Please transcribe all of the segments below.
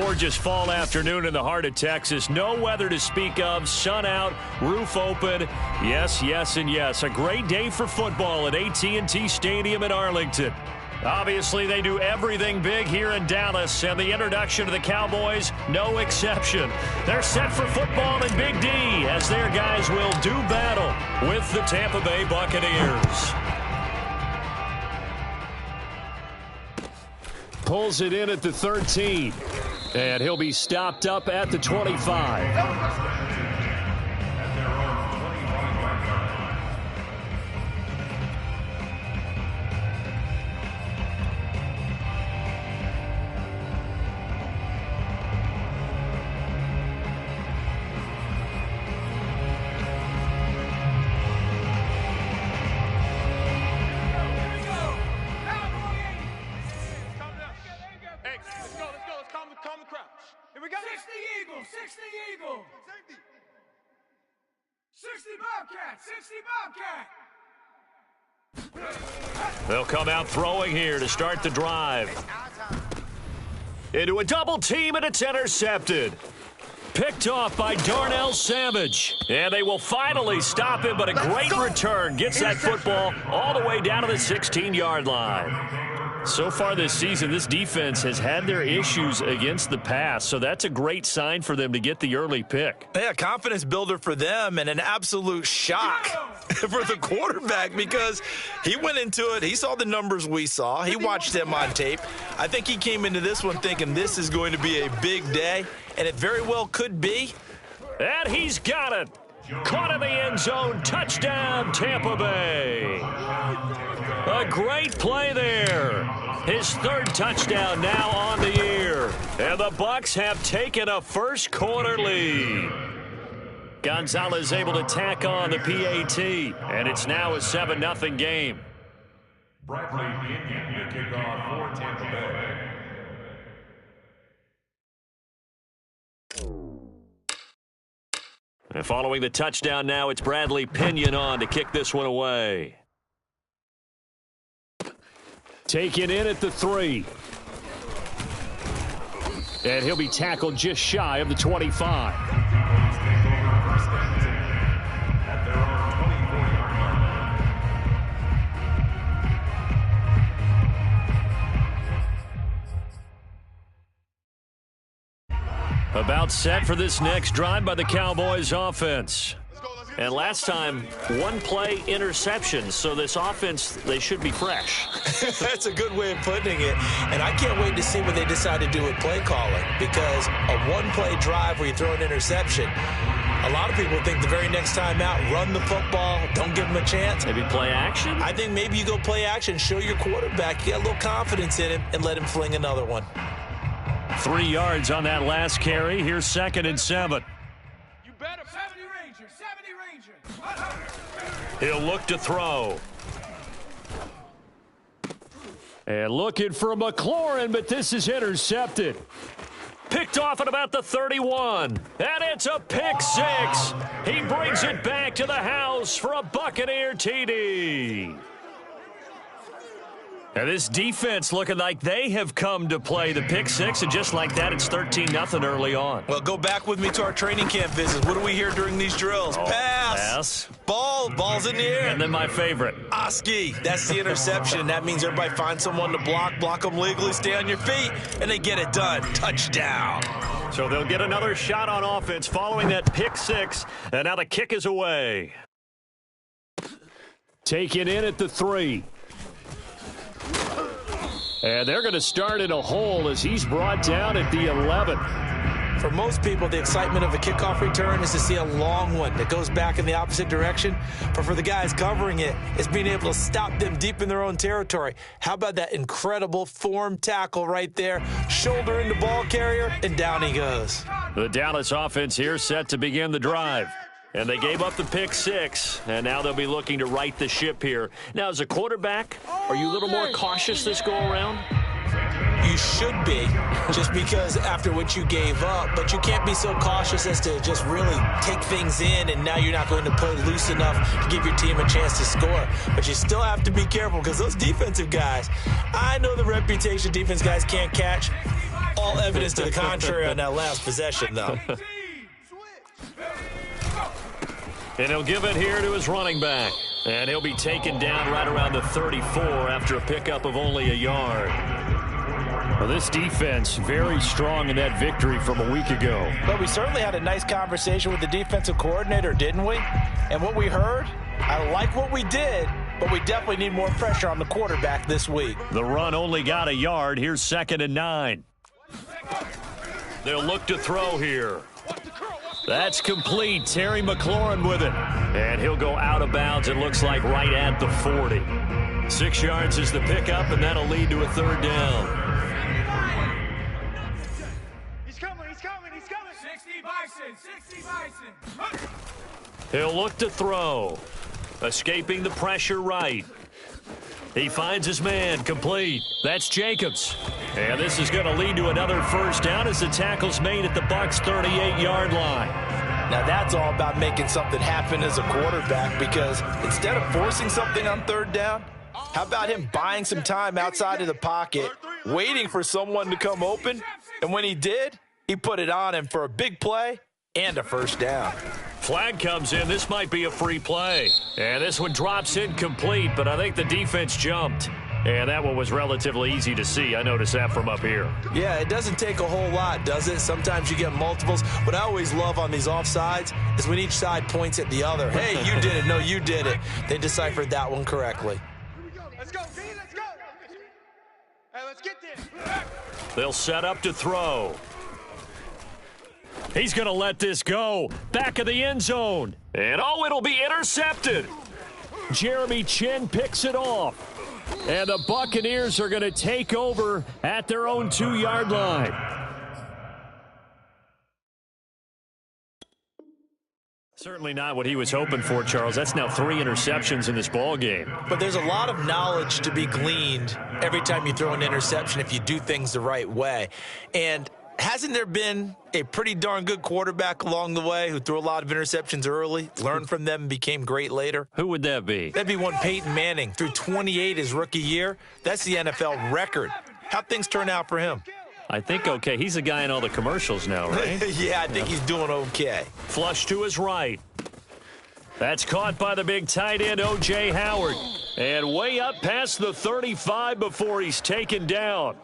gorgeous fall afternoon in the heart of Texas. No weather to speak of. Sun out, roof open. Yes, yes, and yes. A great day for football at AT&T Stadium in Arlington. Obviously, they do everything big here in Dallas, and the introduction to the Cowboys, no exception. They're set for football in Big D as their guys will do battle with the Tampa Bay Buccaneers. Pulls it in at the 13, and he'll be stopped up at the 25. They'll come out throwing here to start the drive. Into a double team, and it's intercepted. Picked off by Darnell Savage. And they will finally stop him, but a great return. Gets that football all the way down to the 16-yard line. So far this season, this defense has had their issues against the pass, so that's a great sign for them to get the early pick. Yeah, confidence builder for them and an absolute shock for the quarterback because he went into it. He saw the numbers we saw. He watched them on tape. I think he came into this one thinking this is going to be a big day, and it very well could be. And he's got it. Caught in the end zone. Touchdown, Tampa Bay. A great play there. His third touchdown now on the year. And the Bucs have taken a first quarter lead. Gonzalez able to tack on the PAT. And it's now a 7-0 game. Bradley Pinion to kick off for Tampa Bay. And following the touchdown now, it's Bradley Pinion on to kick this one away. Taken in at the 3. And he'll be tackled just shy of the 25. About set for this next drive by the Cowboys offense. And last time, one-play interception. So this offense, they should be fresh. That's a good way of putting it. And I can't wait to see what they decide to do with play calling. Because a one-play drive where you throw an interception, a lot of people think the very next time out, run the football, don't give them a chance. Maybe play action? I think maybe you go play action, show your quarterback, you got a little confidence in him, and let him fling another one. 3 yards on that last carry. Here's 2nd and 7. You better 70 Ranger. He'll look to throw. And looking for McLaurin, but this is intercepted. Picked off at about the 31. And it's a pick 6. He brings it back to the house for a Buccaneer TD. And this defense looking like they have come to play the pick 6, and just like that, it's 13-0 early on. Well, go back with me to our training camp visits. What do we hear during these drills? Pass. Ball's in the air. And then my favorite. Oski. That's the interception. That means everybody finds someone to block them legally, stay on your feet, and they get it done. Touchdown. So they'll get another shot on offense following that pick 6, and now the kick is away. Taken in at the 3. And they're going to start in a hole as he's brought down at the 11. For most people, the excitement of a kickoff return is to see a long one that goes back in the opposite direction. But for the guys covering it, it's being able to stop them deep in their own territory. How about that incredible form tackle right there? Shoulder into ball carrier, and down he goes. The Dallas offense here set to begin the drive. And they gave up the pick 6, and now they'll be looking to right the ship here. Now, as a quarterback, are you a little more cautious this go-around? You should be, just because after what you gave up. But you can't be so cautious as to just really take things in, and now you're not going to play loose enough to give your team a chance to score. But you still have to be careful because those defensive guys, I know the reputation defense guys can't catch. All evidence to the contrary on that last possession, though. And he'll give it here to his running back. And he'll be taken down right around the 34 after a pickup of only a yard. Well, this defense very strong in that victory from a week ago. But we certainly had a nice conversation with the defensive coordinator, didn't we? And what we heard, I like what we did, but we definitely need more pressure on the quarterback this week. The run only got a yard. Here's 2nd and 9. They'll look to throw here. That's complete. Terry McLaurin with it. And he'll go out of bounds, it looks like, right at the 40. 6 yards is the pickup, and that'll lead to a 3rd down. He's coming. 60 Bison. He'll look to throw. Escaping the pressure right. He finds his man, complete. That's Jacobs. And this is going to lead to another 1st down as the tackle's made at the Bucs' 38-yard line. Now that's all about making something happen as a quarterback, because instead of forcing something on 3rd down, how about him buying some time outside of the pocket, waiting for someone to come open, and when he did, he put it on him for a big play and a 1st down. Flag comes in. This might be a free play. And this one drops incomplete, but I think the defense jumped. And that one was relatively easy to see. I noticed that from up here. Yeah, it doesn't take a whole lot, does it? Sometimes you get multiples. What I always love on these offsides is when each side points at the other. Hey, you did it. No, you did it. They deciphered that one correctly. Let's go, B, let's go. Hey, let's get there. They'll set up to throw. He's going to let this go. Back of the end zone. And, oh, it'll be intercepted. Jeremy Chin picks it off. And the Buccaneers are going to take over at their own 2-yard line. Certainly not what he was hoping for, Charles. That's now 3 interceptions in this ball game. But there's a lot of knowledge to be gleaned every time you throw an interception if you do things the right way. And hasn't there been a pretty darn good quarterback along the way who threw a lot of interceptions early, learned from them, and became great later? Who would that be? That'd be one Peyton Manning. Threw 28 his rookie year. That's the NFL record. How'd things turn out for him? I think okay. He's the guy in all the commercials now, right? Yeah, I think he's doing okay. Flush to his right. That's caught by the big tight end, O.J. Howard. And way up past the 35 before he's taken down.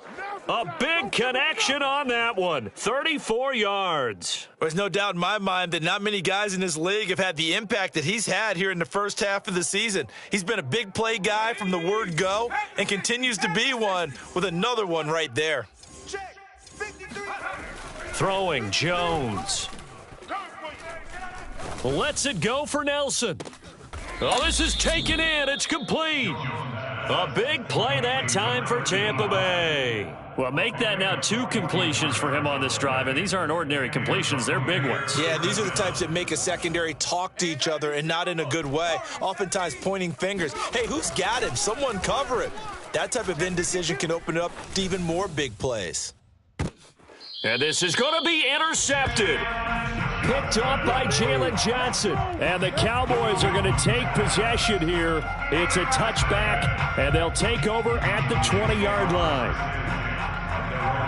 A big connection on that one. 34 yards. There's no doubt in my mind that not many guys in this league have had the impact that he's had here in the first half of the season. He's been a big play guy from the word go and continues to be one with another one right there. Throwing Jones. Lets it go for Nelson. Oh, this is taken in. It's complete. A big play that time for Tampa Bay. Well, make that now 2 completions for him on this drive, and these aren't ordinary completions. They're big ones. Yeah, these are the types that make a secondary talk to each other, and not in a good way, oftentimes pointing fingers. Hey, who's got him? Someone cover him. That type of indecision can open up to even more big plays. And this is going to be intercepted. Picked up by Jalen Johnson. And the Cowboys are going to take possession here. It's a touchback, and they'll take over at the 20-yard line.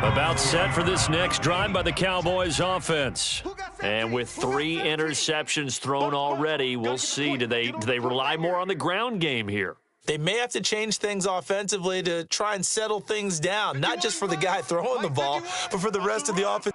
About set for this next drive by the Cowboys offense. And with 3 interceptions thrown already, we'll see. Do they rely more on the ground game here? They may have to change things offensively to try and settle things down, not just for the guy throwing the ball, but for the rest of the offense.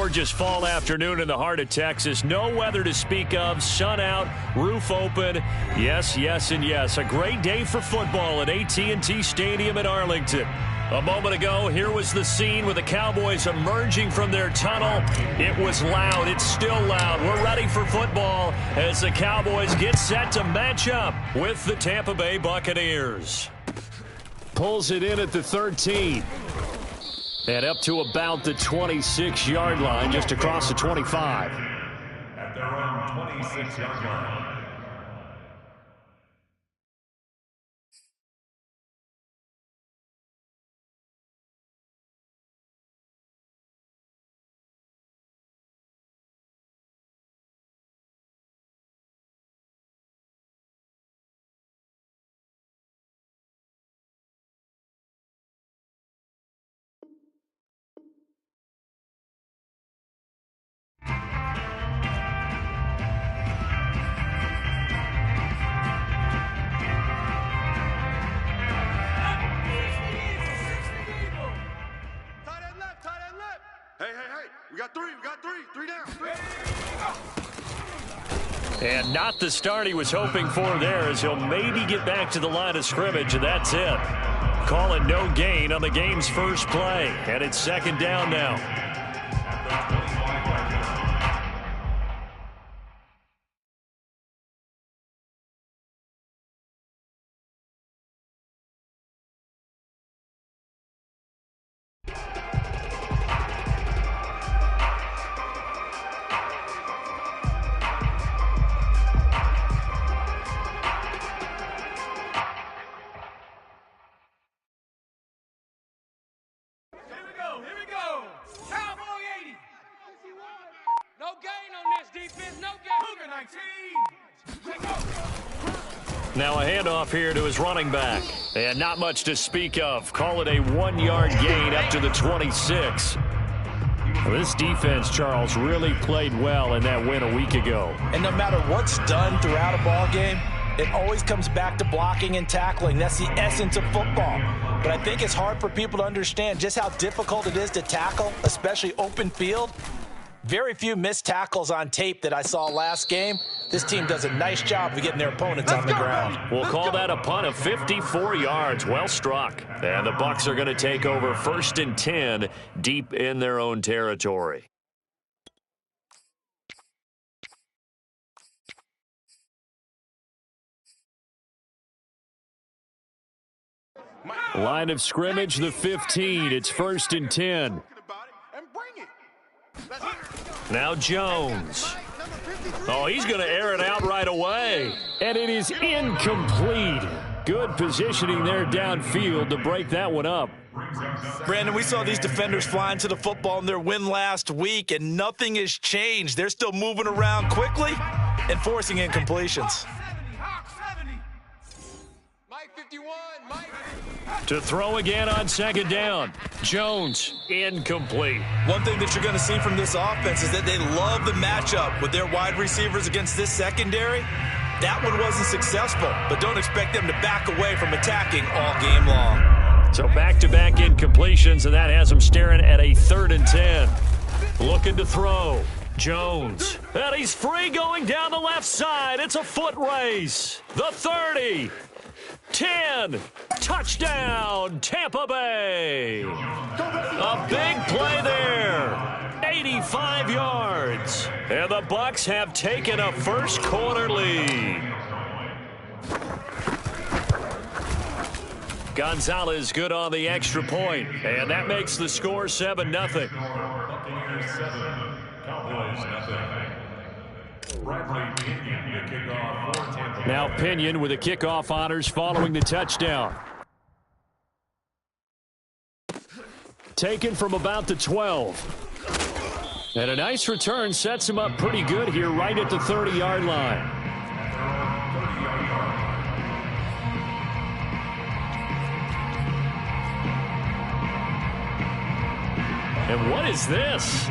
gorgeous fall afternoon in the heart of Texas. No weather to speak of. Sun out, roof open. Yes, yes, and yes. A great day for football at AT&T Stadium in Arlington. A moment ago, here was the scene with the Cowboys emerging from their tunnel. It was loud. It's still loud. We're ready for football as the Cowboys get set to match up with the Tampa Bay Buccaneers. Pulls it in at the 13. And up to about the 26-yard line, just across the 25. At their own 26-yard line. And not the start he was hoping for there, as he'll maybe get back to the line of scrimmage, and that's it. Call it no gain on the game's first play, and it's second down now. Now a handoff here to his running back. And not much to speak of. Call it a 1-yard gain up to the 26. Well, this defense, Charles, really played well in that win a week ago. And no matter what's done throughout a ball game, it always comes back to blocking and tackling. That's the essence of football. But I think it's hard for people to understand just how difficult it is to tackle, especially open field. Very few missed tackles on tape that I saw last game. This team does a nice job of getting their opponents on the ground. We'll call that a punt of 54 yards. Well struck. And the Bucs are going to take over 1st and 10 deep in their own territory. Line of scrimmage, the 15. It's 1st and 10. Now Jones. Oh, he's going to air it out right away. And it is incomplete. Good positioning there downfield to break that one up. Brandon, we saw these defenders flying to the football in their win last week, and nothing has changed. They're still moving around quickly and forcing incompletions. To throw again on second down. Jones, incomplete. One thing that you're going to see from this offense is that they love the matchup with their wide receivers against this secondary. That one wasn't successful, but don't expect them to back away from attacking all game long. So back-to-back incompletions, and that has them staring at a 3rd and 10. Looking to throw. Jones. And he's free going down the left side. It's a foot race. The 30. 10. Touchdown, Tampa Bay. A big play there. 85 yards. And the Bucs have taken a first quarter lead. Gonzalez good on the extra point, and that makes the score 7-0. Buccaneers 7, Cowboys 0. Now Pinion with the kickoff honors following the touchdown. Taken from about the 12. And a nice return sets him up pretty good here right at the 30-yard line. And what is this?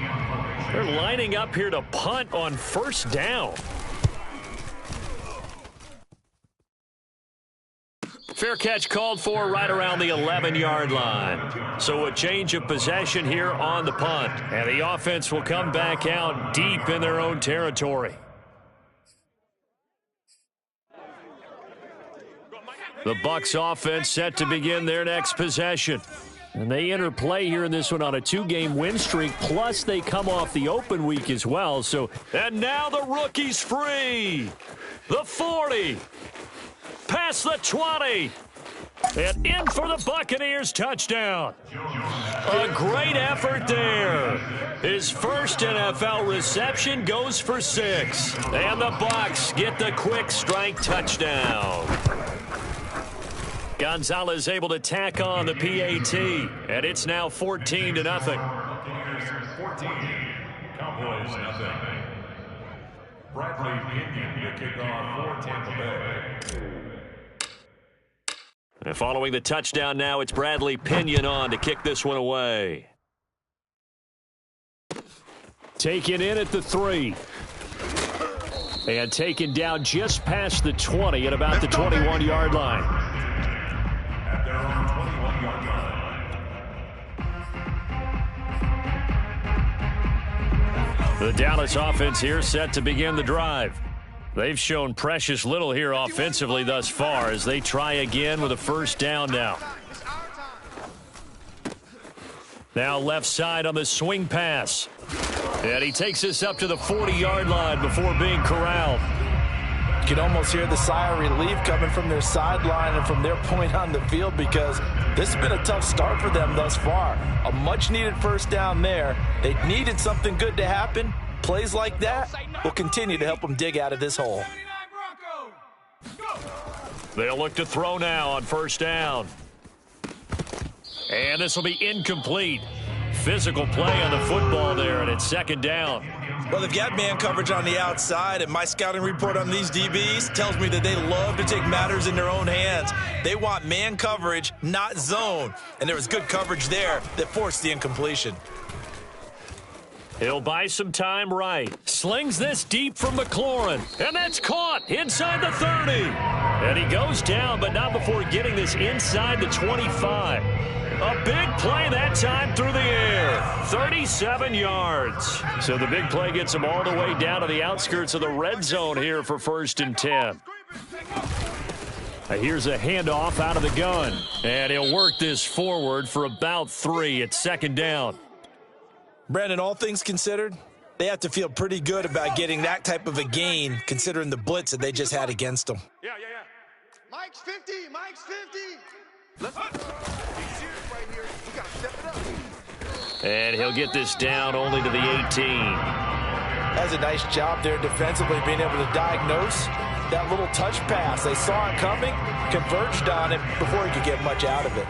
They're lining up here to punt on 1st down. fair catch called for right around the 11-yard line. So a change of possession here on the punt. And the offense will come back out deep in their own territory. The Bucs offense set to begin their next possession. And they enter play here in this one on a 2-game win streak, plus they come off the open week as well. And now the rookie's free. The 40. Past the 20. And in for the Buccaneers touchdown. A great effort there. His first NFL reception goes for 6. And the Bucs get the quick strike touchdown. Gonzalez able to tack on the PAT, and it's now 14-0. Buccaneers 14, Cowboys nothing. Bradley Pinion to kick off for Tampa Bay. And following the touchdown now, it's Bradley Pinion on to kick this one away. Taken in at the 3. And taken down just past the 20 at about the 21-yard line. At their own 21-yard line. The Dallas offense here set to begin the drive. They've shown precious little here offensively thus far as they try again with a first down now. Now left side on the swing pass. And he takes us up to the 40-yard line before being corralled. You can almost hear the sigh of relief coming from their sideline and from their point on the field because this has been a tough start for them thus far. A much-needed first down there. They needed something good to happen. Plays like that will continue to help them dig out of this hole. They'll look to throw now on first down. And this will be incomplete. Physical play on the football there, and it's second down. Well, they've got man coverage on the outside, and my scouting report on these DBs tells me that they love to take matters in their own hands. They want man coverage, not zone. And there was good coverage there that forced the incompletion. He'll buy some time right. Slings this deep from McLaurin. And that's caught inside the 30. And he goes down, but not before getting this inside the 25. A big play that time through the air. 37 yards. So the big play gets him all the way down to the outskirts of the red zone here for 1st and 10. Here's a handoff out of the gun. And he'll work this forward for about 3 at second down. Brandon, all things considered, they have to feel pretty good about getting that type of a gain considering the blitz that they just had against them. Yeah. Mike's 50. Mike's 50. Let's be serious right here. We got to step it up. And he'll get this down only to the 18. Has a nice job there defensively being able to diagnose that little touch pass. They saw it coming, converged on it before he could get much out of it.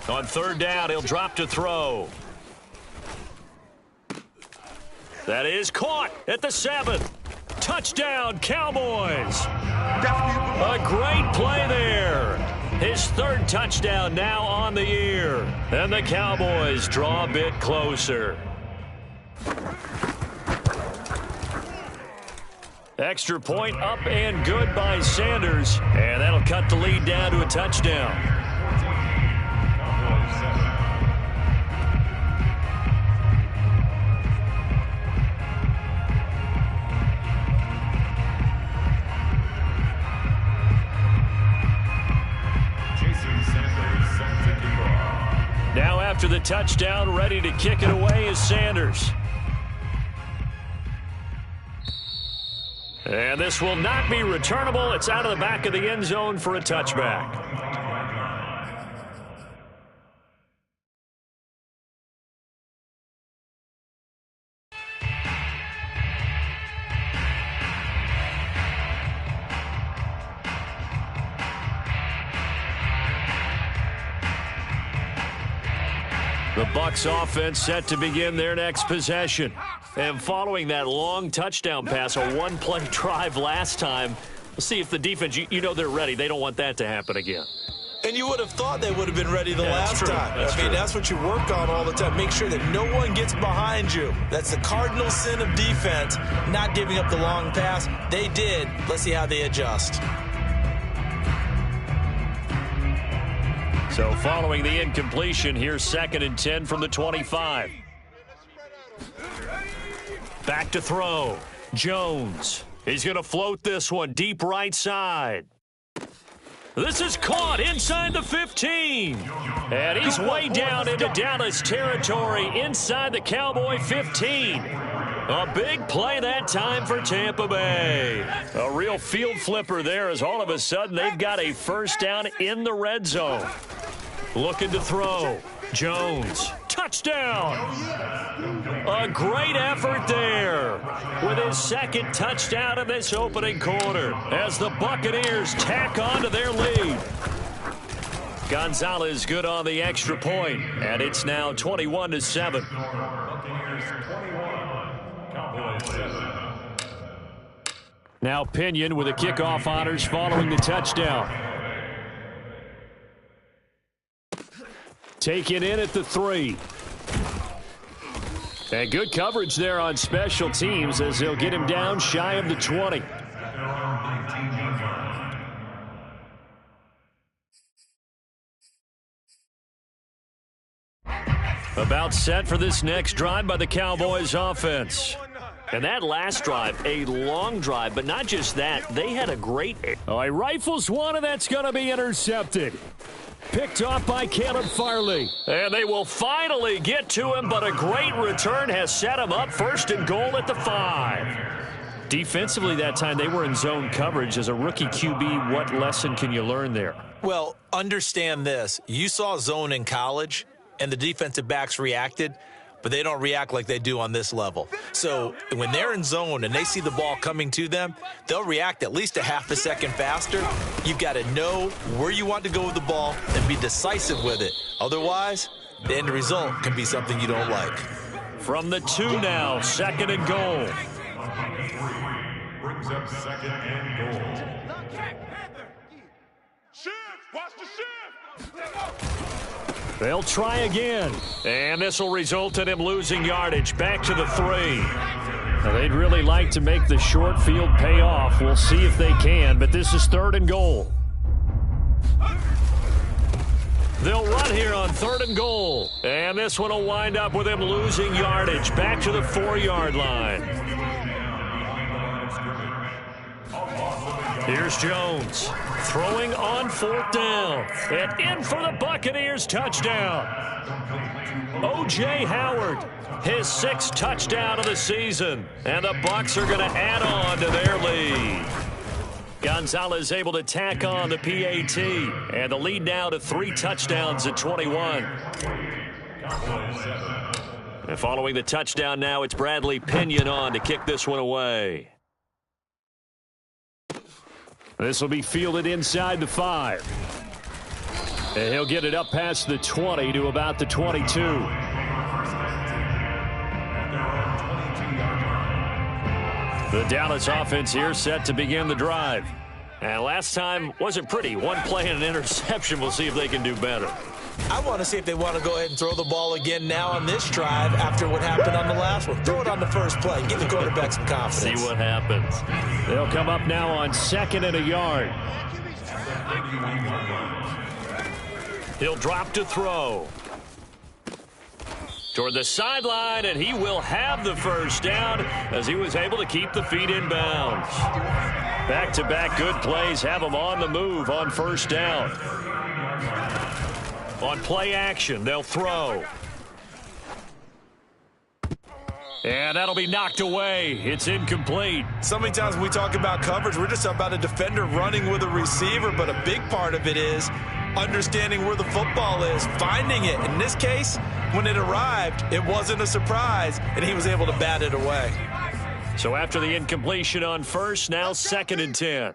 On third down, he'll drop to throw. That is caught at the 7. Touchdown, Cowboys. A great play there. His 3rd touchdown now on the year. And the Cowboys draw a bit closer. Extra point up and good by Sanders. And that'll cut the lead down to a touchdown. Now after the touchdown, ready to kick it away is Sanders. And this will not be returnable. It's out of the back of the end zone for a touchback. The Bucs offense set to begin their next possession. And following that long touchdown pass, a one-play drive last time, we'll see if the defense, you know they're ready. They don't want that to happen again. And you would have thought they would have been ready the last time. That's what you work on all the time. Make sure that no one gets behind you. That's the cardinal sin of defense, not giving up the long pass. They did. Let's see how they adjust. So following the incompletion, here's 2nd and 10 from the 25. Back to throw. Jones. He's going to float this one deep right side. This is caught inside the 15. And he's way down into Dallas territory inside the Cowboy 15. A big play that time for Tampa Bay. A real field flipper there as all of a sudden they've got a first down in the red zone. Looking to throw. Jones. Touchdown. A great effort there with his 2nd touchdown in this opening quarter as the Buccaneers tack on to their lead. Gonzalez good on the extra point, and it's now 21-7. Now Pinion with the kickoff honors following the touchdown. Taken in at the 3. And good coverage there on special teams as they'll get him down shy of the 20. About set for this next drive by the Cowboys offense. And that last drive, a long drive, but not just that, they had a great... Oh, he rifles one, and that's going to be intercepted. Picked off by Caleb Farley. And they will finally get to him, but a great return has set him up 1st and goal at the 5. Defensively that time, they were in zone coverage. As a rookie QB, what lesson can you learn there? Well, understand this. You saw zone in college, and the defensive backs reacted, but they don't react like they do on this level. So when they're in zone and they see the ball coming to them, they'll react at least a half a second faster. You've got to know where you want to go with the ball and be decisive with it. Otherwise, the end result can be something you don't like. From the 2 now, 2nd and goal. Brings up 2nd and goal. Shift! Watch the shift! They'll try again. And this will result in him losing yardage. Back to the 3. Now, they'd really like to make the short field pay off. We'll see if they can, but this is 3rd and goal. They'll run here on 3rd and goal. And this one will wind up with him losing yardage. Back to the 4-yard line. Here's Jones. Throwing on 4th down. And in for the Buccaneers touchdown. O.J. Howard, his 6th touchdown of the season. And the Bucs are going to add on to their lead. Gonzalez able to tack on the PAT. And the lead now to 3 touchdowns at 21. And following the touchdown now, it's Bradley Pinion on to kick this one away. This will be fielded inside the 5. And he'll get it up past the 20 to about the 22. The Dallas offense here set to begin the drive. And last time wasn't pretty. One play and an interception. We'll see if they can do better. I want to see if they want to go ahead and throw the ball again now on this drive after what happened on the last one. Throw it on the first play. Give the quarterback some confidence. See what happens. They'll come up now on 2nd and a yard. He'll drop to throw. Toward the sideline, and he will have the first down as he was able to keep the feet in bounds. Back-to-back good plays have him on the move on 1st down. On play action, they'll throw. And that'll be knocked away. It's incomplete. So many times when we talk about coverage, we're just about a defender running with a receiver, but a big part of it is understanding where the football is, finding it. In this case, when it arrived, it wasn't a surprise, and he was able to bat it away. So after the incompletion on 1st, now 2nd and 10.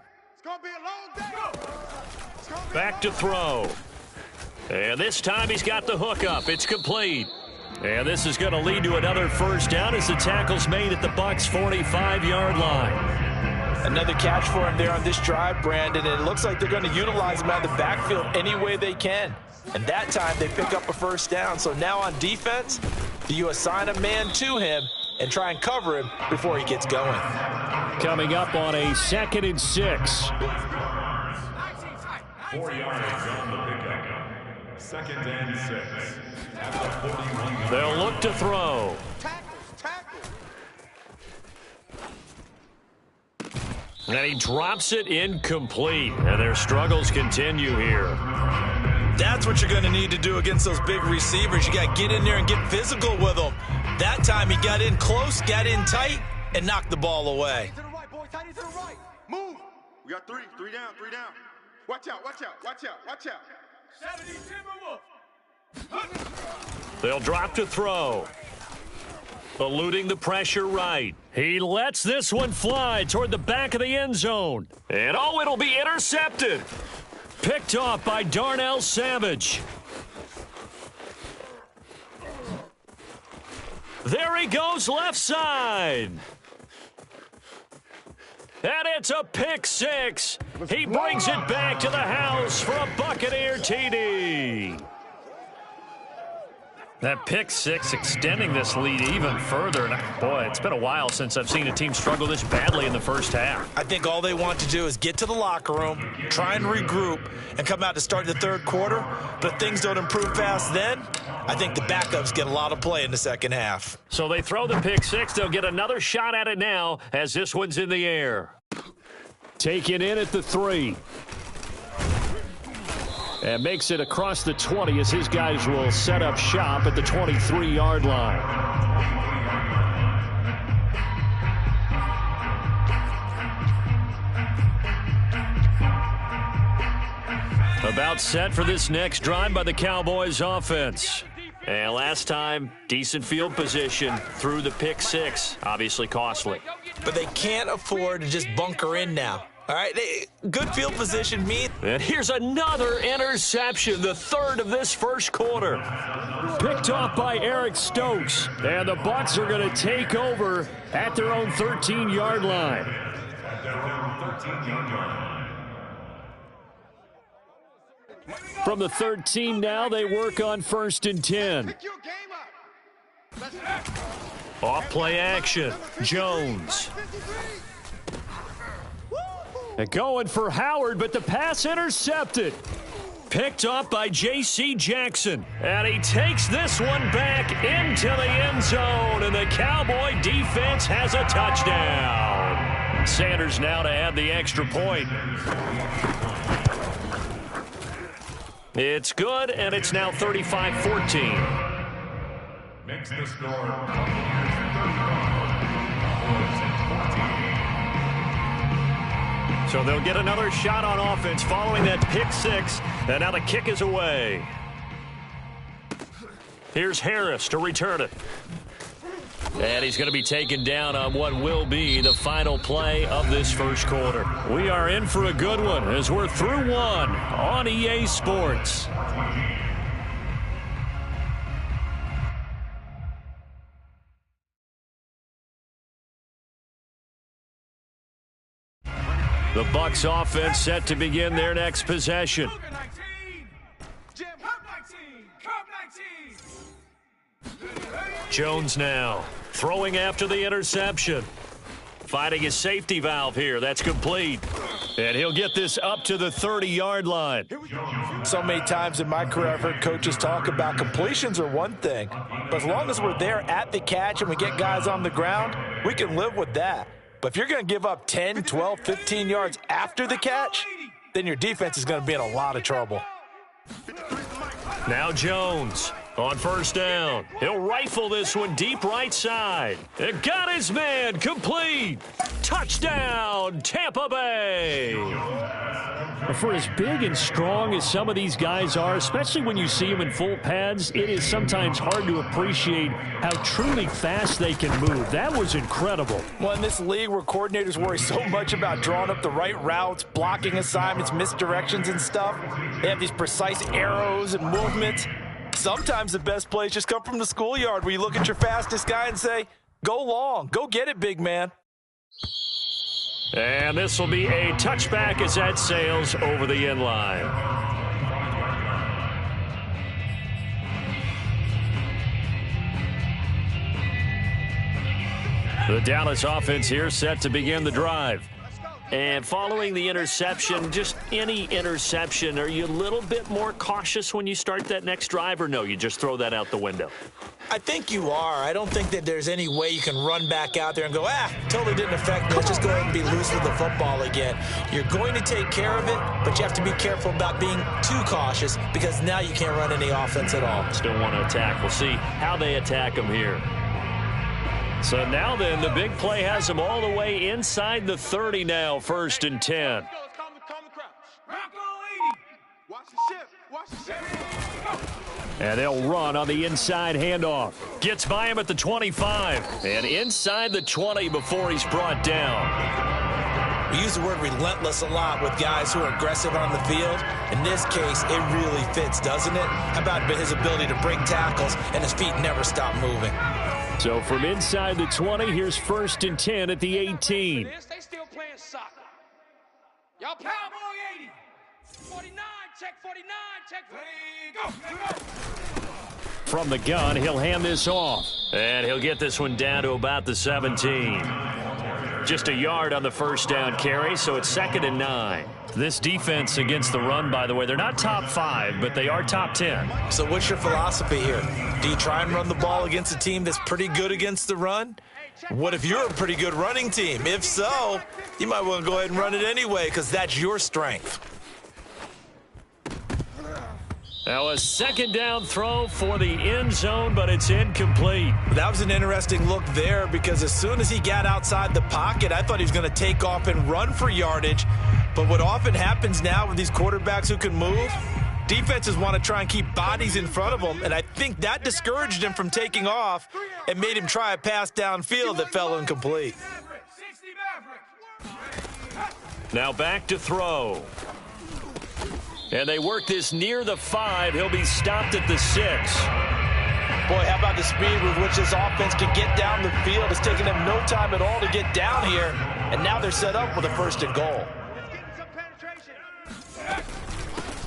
Back to throw. And this time he's got the hook up. It's complete. And this is going to lead to another first down as the tackle's made at the Bucs' 45-yard line. Another catch for him there on this drive, Brandon, and it looks like they're going to utilize him out of the backfield any way they can. And that time they pick up a first down. So now on defense, do you assign a man to him and try and cover him before he gets going? Coming up on a 2nd and 6. 4 yards on the pickup. 2nd and 6. At the 41. They'll look to throw. Tackle. And he drops it incomplete. And their struggles continue here. That's what you're going to need to do against those big receivers. You got to get in there and get physical with them. That time he got in close, got in tight, and knocked the ball away. To the right, boys. Tight end to the right. Move. We got three. Three down. Watch out. 70 Timberwolves. They'll drop to throw. Eluding the pressure right. He lets this one fly toward the back of the end zone. And it'll be intercepted. Picked off by Darnell Savage. There he goes left side. And it's a pick six. He brings it back to the house for a Buccaneer TD. That pick six extending this lead even further. And boy, it's been a while since I've seen a team struggle this badly in the first half. I think all they want to do is get to the locker room, try and regroup, and come out to start the third quarter. But if things don't improve fast then, I think the backups get a lot of play in the second half. So they throw the pick six. They'll get another shot at it now as this one's in the air. Taken in at the 3. And makes it across the 20 as his guys will set up shop at the 23-yard line. About set for this next drive by the Cowboys offense. And last time, decent field position through the pick six. Obviously costly. But they can't afford to just bunker in now. All right, good field position means. And here's another interception, the third of this first quarter. Picked off by Eric Stokes. And the Bucs are going to take over at their own 13-yard line. From the 13 now, they work on 1st and 10. Pick your game up. Off play action. Jones. And going for Howard, but the pass intercepted. Picked off by J.C. Jackson. And he takes this one back into the end zone. And the Cowboy defense has a touchdown. Sanders now to add the extra point. It's good, and it's now 35-14. Makes the score. So they'll get another shot on offense following that pick six, and now the kick is away. Here's Harris to return it. And he's going to be taken down on what will be the final play of this first quarter. We are in for a good one as we're through one on EA Sports. The Bucs offense set to begin their next possession. Jones now throwing after the interception. Finding his safety valve here. That's complete. And he'll get this up to the 30-yard line. So many times in my career I've heard coaches talk about completions are one thing. But as long as we're there at the catch and we get guys on the ground, we can live with that. But if you're going to give up 10, 12, 15 yards after the catch, then your defense is going to be in a lot of trouble. Now Jones on 1st down. He'll rifle this one deep right side. It got his man complete. Touchdown, Tampa Bay. For as big and strong as some of these guys are, especially when you see them in full pads, it is sometimes hard to appreciate how truly fast they can move. That was incredible. Well, in this league where coordinators worry so much about drawing up the right routes, blocking assignments, misdirections and stuff, they have these precise arrows and movements. Sometimes the best plays just come from the schoolyard where you look at your fastest guy and say, go long, go get it, big man. And this will be a touchback as that sails over the end line. The Dallas offense here set to begin the drive. And following the interception, just any interception, are you a little bit more cautious when you start that next drive, or no, you just throw that out the window? I think you are. I don't think that there's any way you can run back out there and go, totally didn't affect me. Let's just go ahead and be loose with the football again. You're going to take care of it, but you have to be careful about being too cautious because now you can't run any offense at all. Still want to attack. We'll see how they attack them here. So now then, the big play has them all the way inside the 30 now, 1st and 10. And they'll run on the inside handoff. Gets by him at the 25. And inside the 20 before he's brought down. We use the word relentless a lot with guys who are aggressive on the field. In this case, it really fits, doesn't it? How about his ability to break tackles and his feet never stop moving? So from inside the 20, here's 1st and 10 at the 18. They still playing soccer. Y'all Cowboy 80. 49, check 49, check 40. Go. From the gun, he'll hand this off. And he'll get this one down to about the 17. Just a yard on the first down carry, so it's 2nd and 9. This defense against the run, by the way, they're not top 5, but they are top 10. So what's your philosophy here? Do you try and run the ball against a team that's pretty good against the run? What if you're a pretty good running team? If so, you might want to go ahead and run it anyway because that's your strength. Now a 2nd down throw for the end zone, but it's incomplete. That was an interesting look there because as soon as he got outside the pocket, I thought he was going to take off and run for yardage. But what often happens now with these quarterbacks who can move, defenses want to try and keep bodies in front of them, and I think that discouraged him from taking off and made him try a pass downfield that fell incomplete. Now back to throw. And they work this near the 5. He'll be stopped at the 6. Boy, how about the speed with which this offense can get down the field? It's taken them no time at all to get down here, and now they're set up with a 1st and goal.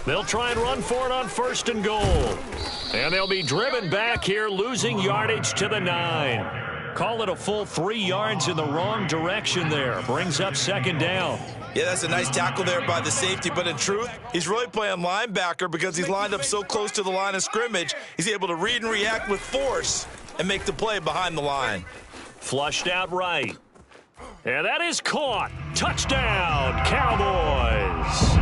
They'll try and run for it on 1st and goal. And they'll be driven back here, losing yardage to the 9. Call it a full 3 yards in the wrong direction there. Brings up 2nd down. Yeah, that's a nice tackle there by the safety, but in truth, he's really playing linebacker because he's lined up so close to the line of scrimmage. He's able to read and react with force and make the play behind the line. Flushed out right. And that is caught. Touchdown, Cowboys.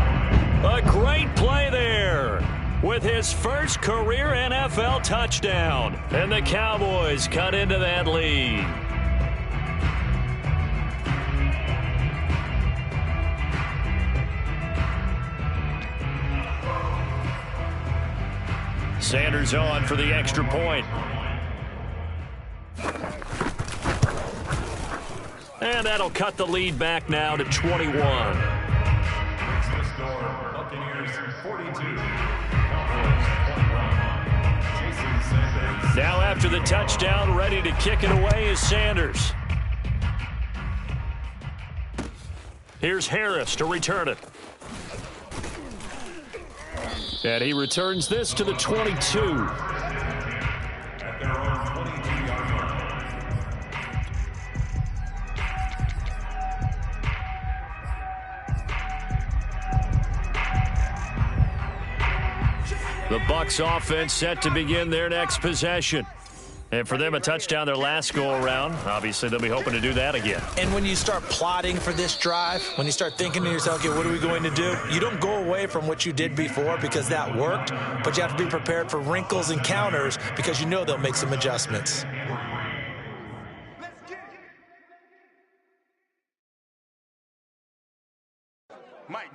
A great play there with his first career NFL touchdown. And the Cowboys cut into that lead. Sanders on for the extra point. And that'll cut the lead back now to 21. Buccaneers 42. Now after the touchdown, ready to kick it away is Sanders. Here's Harris to return it. And he returns this to the 22. At their own 22-yard line. The Bucs offense set to begin their next possession. And for them, a touchdown their last go-around. Obviously, they'll be hoping to do that again. And when you start plotting for this drive, when you start thinking to yourself, okay, what are we going to do? You don't go away from what you did before because that worked, but you have to be prepared for wrinkles and counters because you know they'll make some adjustments.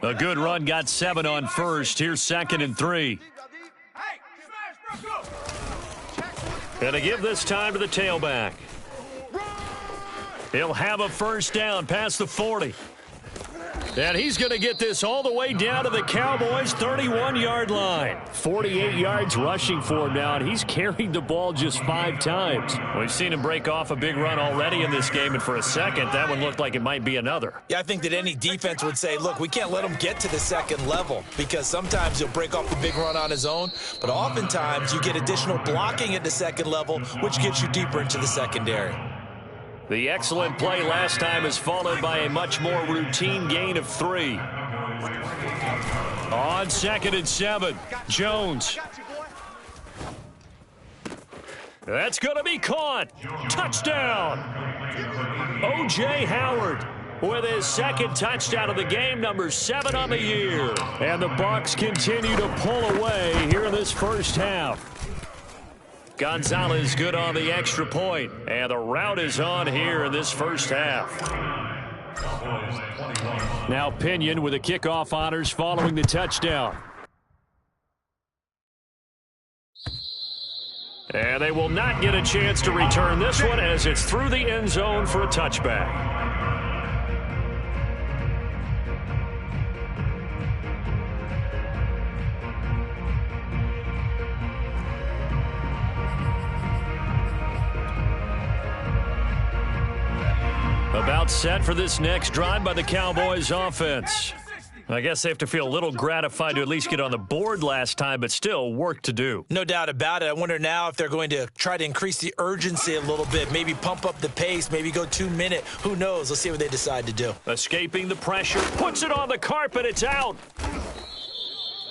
A good run got 7 on first. Here's 2nd and 3. And to give this time to the tailback. He'll have a first down past the 40. And he's going to get this all the way down to the Cowboys' 31-yard line. 48 yards rushing for him now, and he's carried the ball just 5 times. We've seen him break off a big run already in this game, and for a second, that one looked like it might be another. Yeah, I think that any defense would say, look, we can't let him get to the second level, because sometimes he'll break off the big run on his own, but oftentimes you get additional blocking at the second level, which gets you deeper into the secondary. The excellent play last time is followed by a much more routine gain of 3. On 2nd and 7, Jones. That's going to be caught. Touchdown. O.J. Howard with his 2nd touchdown of the game, number 7 on the year. And the Bucs continue to pull away here in this first half. Gonzalez good on the extra point, and the route is on here in this first half. Now Pinion with the kickoff honors following the touchdown. And they will not get a chance to return this one as it's through the end zone for a touchback. About set for this next drive by the Cowboys offense. I guess they have to feel a little gratified to at least get on the board last time, but still work to do. No doubt about it. I wonder now if they're going to try to increase the urgency a little bit, maybe pump up the pace, maybe go 2-minute. Who knows? Let's see what they decide to do. Escaping the pressure, puts it on the carpet. It's out.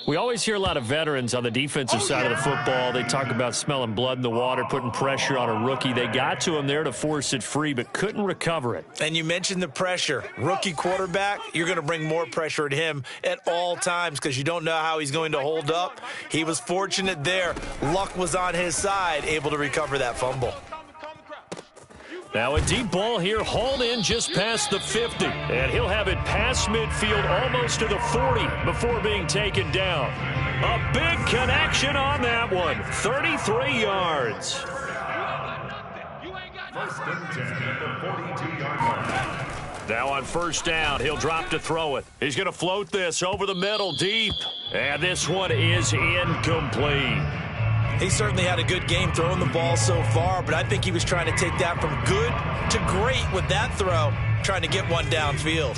We always hear a lot of veterans on the defensive side of the football. They talk about smelling blood in the water, putting pressure on a rookie. They got to him there to force it free, but couldn't recover it. And you mentioned the pressure. Rookie quarterback, you're going to bring more pressure at him at all times because you don't know how he's going to hold up. He was fortunate there. Luck was on his side, able to recover that fumble. Now a deep ball here, hauled in just past the 50. And he'll have it past midfield almost to the 40 before being taken down. A big connection on that one. 33 yards. First and 10 at the 42-yard line. Now on first down, he'll drop to throw it. He's going to float this over the middle deep. And this one is incomplete. He certainly had a good game throwing the ball so far, but I think he was trying to take that from good to great with that throw, trying to get one downfield.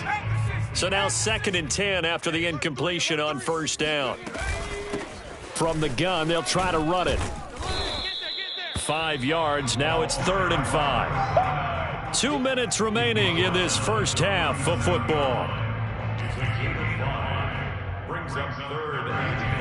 So now 2nd and 10 after the incompletion on first down. From the gun, they'll try to run it. 5 yards, now it's 3rd and 5. 2 minutes remaining in this first half of football. Brings up 3rd.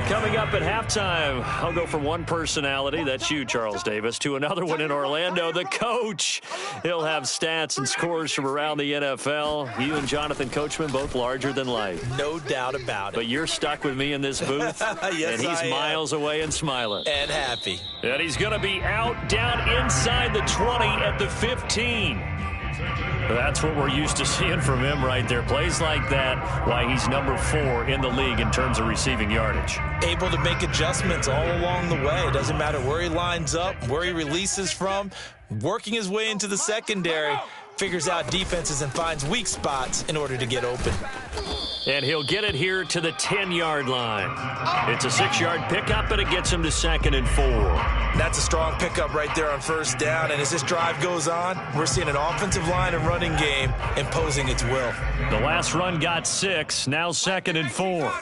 Coming up at halftime, I'll go from one personality, that's you, Charles Davis, to another one in Orlando, the coach. He'll have stats and scores from around the NFL. You and Jonathan Coachman, both larger than life. No doubt about it. But you're stuck with me in this booth, yes, and he's miles away and smiling. And happy. And he's going to be out, down inside the 20 at the 15. That's what we're used to seeing from him right there. Plays like that, why he's number 4 in the league in terms of receiving yardage. Able to make adjustments all along the way. It doesn't matter where he lines up, where he releases from, working his way into the secondary, figures out defenses and finds weak spots in order to get open. And he'll get it here to the 10-yard line. It's a 6-yard pickup, and it gets him to 2nd and 4. That's a strong pickup right there on first down. And as this drive goes on, we're seeing an offensive line and running game imposing its will. The last run got 6, now 2nd and 4.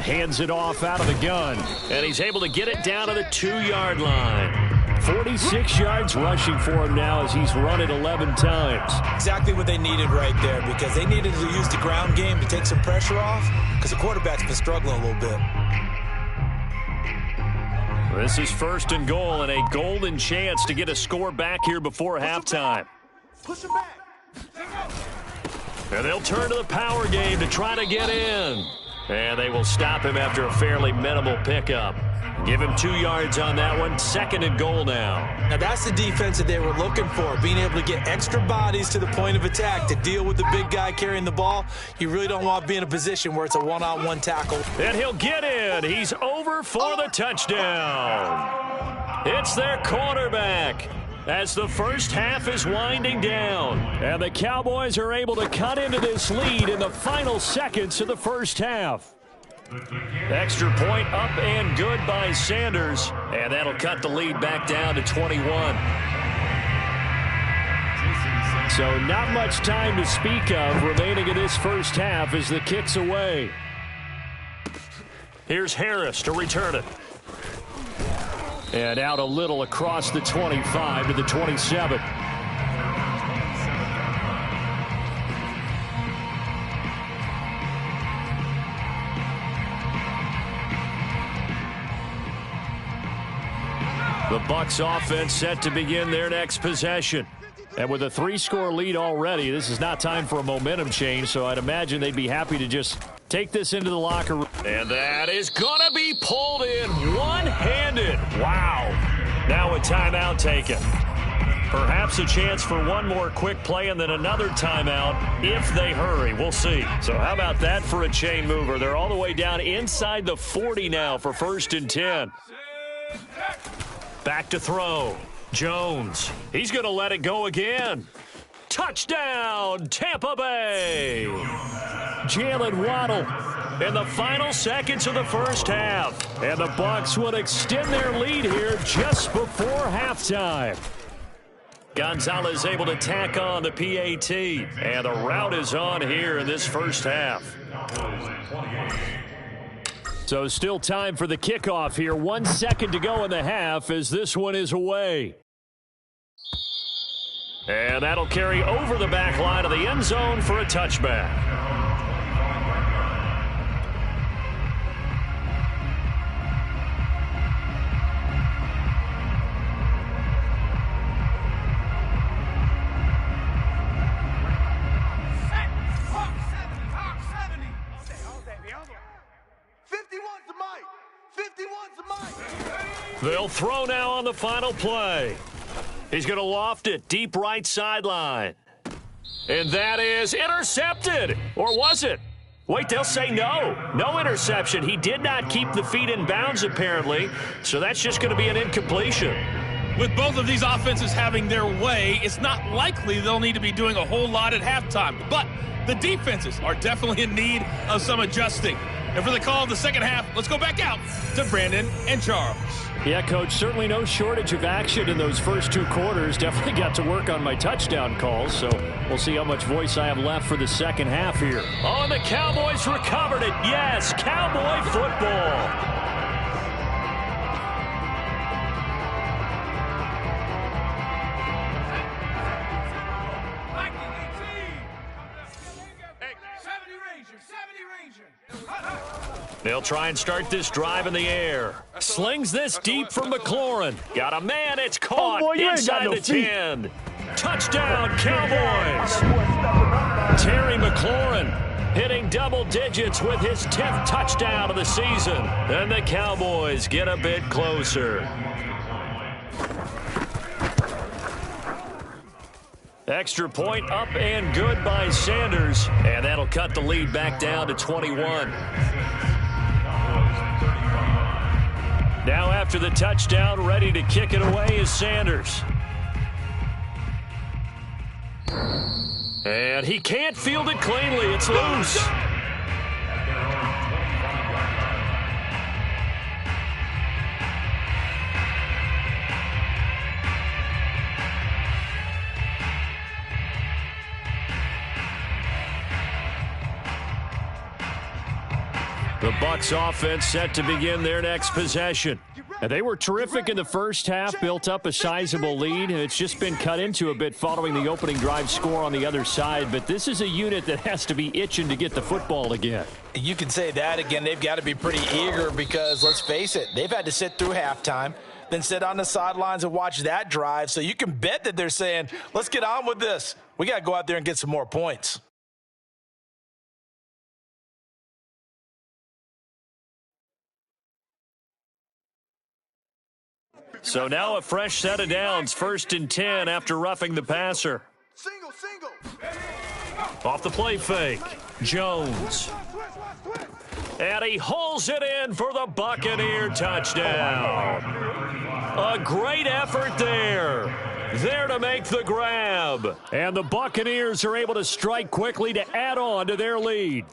Hands it off out of the gun, and he's able to get it down to the 2-yard line. 46 yards rushing for him now as he's run it 11 times. Exactly what they needed right there, because they needed to use the ground game to take some pressure off, because the quarterback's been struggling a little bit. This is 1st and goal, and a golden chance to get a score back here before halftime. Push him back. And they'll turn to the power game to try to get in. And they will stop him after a fairly minimal pickup. Give him 2 yards on that one. 2nd and goal now. Now that's the defense that they were looking for, being able to get extra bodies to the point of attack to deal with the big guy carrying the ball. You really don't want to be in a position where it's a one-on-one tackle. And he'll get in. He's over for the touchdown. It's their quarterback. as the first half is winding down. And the Cowboys are able to cut into this lead in the final seconds of the first half. Extra point up and good by Sanders. And that'll cut the lead back down to 21. So not much time to speak of remaining in this first half as the kick's away. Here's Harris to return it. And out a little across the 25 to the 27. The Bucs offense set to begin their next possession. And with a 3-score lead already, this is not time for a momentum change, so I'd imagine they'd be happy to just take this into the locker room. And that is going to be pulled in one-handed. Wow. Now a timeout taken. Perhaps a chance for one more quick play and then another timeout if they hurry. We'll see. So how about that for a chain mover? They're all the way down inside the 40 now for 1st and 10. Back to throw. Jones. He's going to let it go again. Touchdown, Tampa Bay. Jalen Waddle in the final seconds of the first half. And the Bucs will extend their lead here just before halftime. Gonzalez able to tack on the PAT. And the route is on here in this first half. So still time for the kickoff here. 1 second to go in the half as this one is away. And that'll carry over the back line of the end zone for a touchback. They'll throw now on the final play. He's going to loft it deep right sideline. And that is intercepted. Or was it? Wait, they'll say no. No interception. He did not keep the feet in bounds, apparently. So that's just going to be an incompletion. With both of these offenses having their way, it's not likely they'll need to be doing a whole lot at halftime. But the defenses are definitely in need of some adjusting. And for the call of the second half, let's go back out to Brandon and Charles. Yeah, Coach, certainly no shortage of action in those first 2 quarters. Definitely got to work on my touchdown calls, so we'll see how much voice I have left for the second half here. Oh, and the Cowboys recovered it. Yes, Cowboy football. They'll try and start this drive in the air. Slings this deep for McLaurin. Got a man, it's caught inside the 10. Touchdown, Cowboys. Terry McLaurin hitting double digits with his 10th touchdown of the season. And the Cowboys get a bit closer. Extra point up and good by Sanders. And that'll cut the lead back down to 21. Now after the touchdown, ready to kick it away is Sanders. And he can't field it cleanly. It's loose. The Bucs offense set to begin their next possession. And they were terrific in the first half, built up a sizable lead. It's just been cut into a bit following the opening drive score on the other side. But this is a unit that has to be itching to get the football again. You can say that again. They've got to be pretty eager because, let's face it, they've had to sit through halftime, then sit on the sidelines and watch that drive. So you can bet that they're saying, let's get on with this. We got to go out there and get some more points. So now a fresh set of downs, 1st and 10 after roughing the passer. Single. Off the play fake, Jones. And he hauls it in for the Buccaneer touchdown. A great effort there. there to make the grab. And the Buccaneers are able to strike quickly to add on to their lead.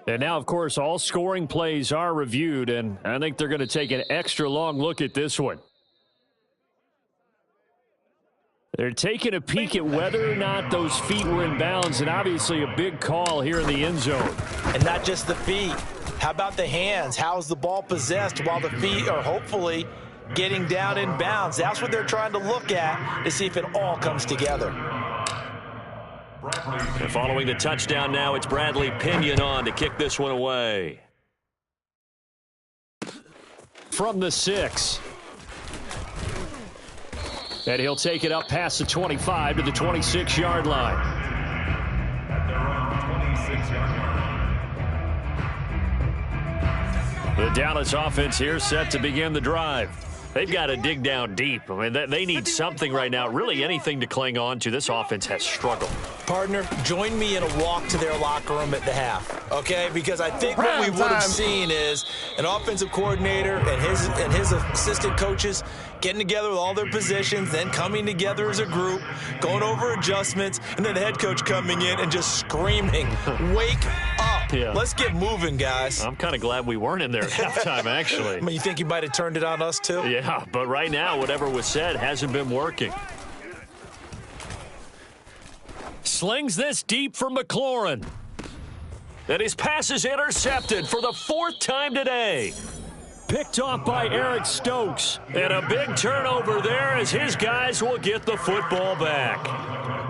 And now, of course, all scoring plays are reviewed, and I think they're going to take an extra long look at this one. They're taking a peek at whether or not those feet were in bounds, and obviously a big call here in the end zone. And not just the feet. How about the hands? How's the ball possessed while the feet are hopefully getting down in bounds? That's what they're trying to look at to see if it all comes together. And following the touchdown now, it's Bradley Pinion on to kick this one away. From the 6. And he'll take it up past the 25 to the 26-yard line. At their own 26-yard line. The Dallas offense here set to begin the drive. They've got to dig down deep. I mean, they need something right now, really anything to cling on to. This offense has struggled. Partner, join me in a walk to their locker room at the half, okay? Because I think what we would have seen is an offensive coordinator and his assistant coaches getting together with all their positions, then coming together as a group, going over adjustments, and then the head coach coming in and just screaming, "Wake up. Yeah. Let's get moving, guys." I'm kind of glad we weren't in there at halftime, actually. I mean, you think you might have turned it on us, too? Yeah, but right now, whatever was said hasn't been working. Slings this deep for McLaurin. And his pass is intercepted for the 4th time today. Picked off by Eric Stokes. And a big turnover there as his guys will get the football back.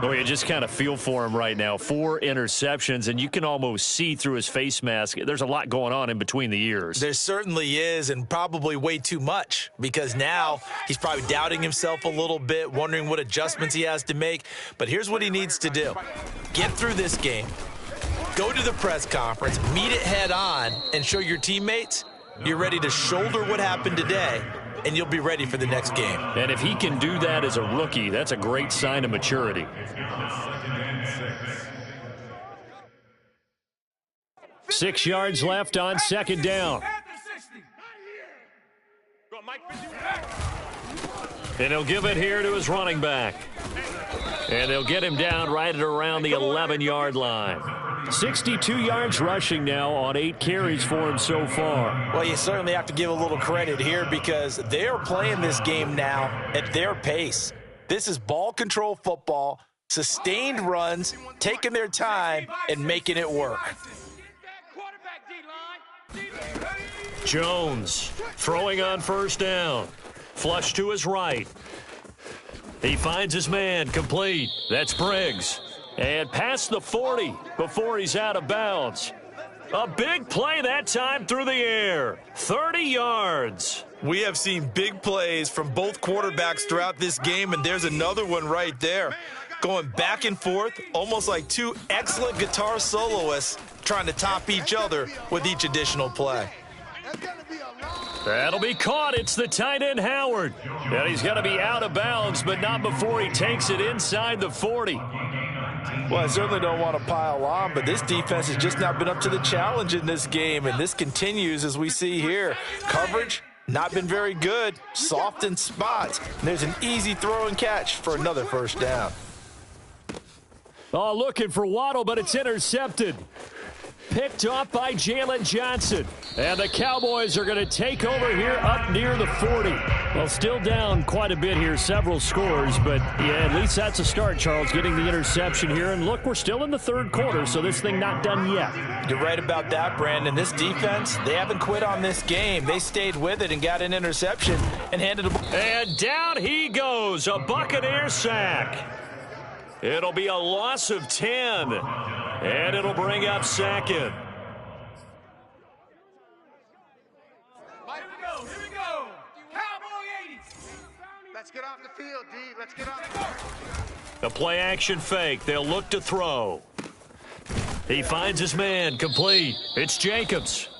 Oh, you just kind of feel for him right now. 4 interceptions, and you can almost see through his face mask. There's a lot going on in between the ears. There certainly is, and probably way too much, because now he's probably doubting himself a little bit, wondering what adjustments he has to make. But here's what he needs to do. Get through this game. Go to the press conference, meet it head on, and show your teammates you're ready to shoulder what happened today, and you'll be ready for the next game. And if he can do that as a rookie, that's a great sign of maturity. 6 yards left on 2nd down. And he'll give it here to his running back. And they'll get him down right at around the 11-yard line. 62 yards rushing now on 8 carries for him so far. Well, you certainly have to give a little credit here because they are playing this game now at their pace. This is ball control football, sustained runs, taking their time, and making it work. Jones throwing on 1st down. Flush to his right. He finds his man complete. That's Briggs. And past the 40 before he's out of bounds. A big play that time through the air. 30 yards. We have seen big plays from both quarterbacks throughout this game, and there's another one right there. Going back and forth, almost like 2 excellent guitar soloists trying to top each other with each additional play. That'll be caught. It's the tight end, Howard. And he's going to be out of bounds, but not before he takes it inside the 40. Well, I certainly don't want to pile on, but this defense has just not been up to the challenge in this game, and this continues as we see here. Coverage, not been very good, soft in spots. And there's an easy throw and catch for another 1st down. Oh, looking for Waddle, but it's intercepted. Picked off by Jalen Johnson. And the Cowboys are going to take over here up near the 40. Well, still down quite a bit here, several scores, but yeah, at least that's a start, Charles, getting the interception here. And look, we're still in the 3rd quarter, so this thing not done yet. You're right about that, Brandon. This defense, they haven't quit on this game. They stayed with it and got an interception and handed it. And down he goes, a Buccaneer sack. It'll be a loss of 10, and it'll bring up 2nd. Here we go. Cowboy 80. Let's get off the field, D. Let's get off the field. A play action fake. They'll look to throw. He finds his man complete. It's Jacobs.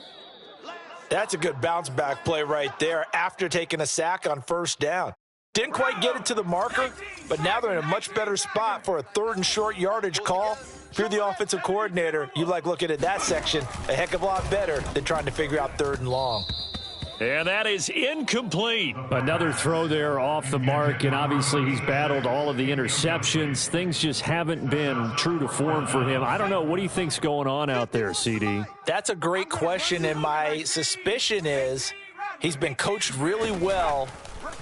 That's a good bounce back play right there after taking a sack on 1st down. Didn't quite get it to the marker, but now they're in a much better spot for a 3rd and short yardage call. If you're the offensive coordinator, you like looking at that section a heck of a lot better than trying to figure out 3rd and long. And that is incomplete. Another throw there off the mark, and obviously he's battled all of the interceptions. Things just haven't been true to form for him. I don't know. What do you think's going on out there, CD? That's a great question, and my suspicion is he's been coached really well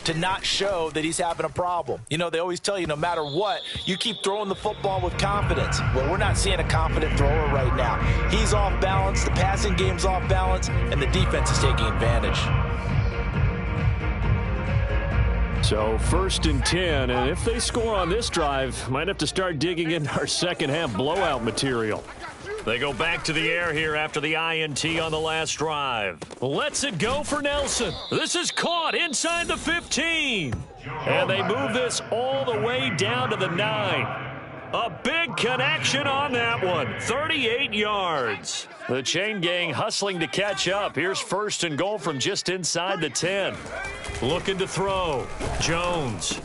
to not show that he's having a problem. You know, they always tell you no matter what, you keep throwing the football with confidence. Well, we're not seeing a confident thrower right now. He's off balance, the passing game's off balance, and the defense is taking advantage. So 1st and 10, and if they score on this drive, might have to start digging into our second half blowout material. They go back to the air here after the INT on the last drive. Lets it go for Nelson. This is caught inside the 15. And they move this all the way down to the 9. A big connection on that one. 38 yards. The chain gang hustling to catch up. Here's 1st and goal from just inside the 10. Looking to throw. Jones.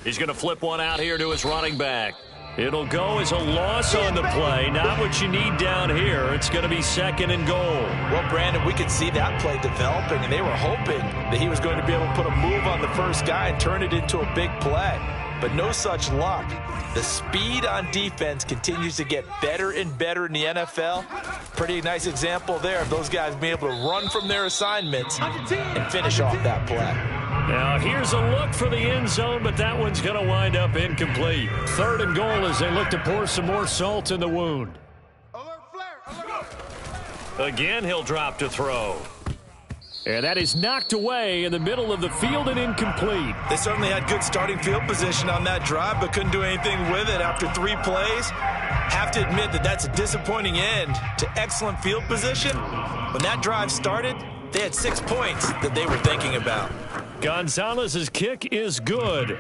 He's going to flip one out here to his running back. It'll go as a loss on the play. Not what you need down here. It's going to be 2nd and goal. Well, Brandon, we could see that play developing, and they were hoping that he was going to be able to put a move on the first guy and turn it into a big play. But no such luck. The speed on defense continues to get better and better in the NFL. Pretty nice example there of those guys being able to run from their assignments and finish off that play. Now here's a look for the end zone, but that one's going to wind up incomplete. 3rd and goal as they look to pour some more salt in the wound. Again, he'll drop to throw. And that is knocked away in the middle of the field and incomplete. They certainly had good starting field position on that drive, but couldn't do anything with it after 3 plays. Have to admit that that's a disappointing end to excellent field position. When that drive started, they had 6 points that they were thinking about. Gonzalez's kick is good.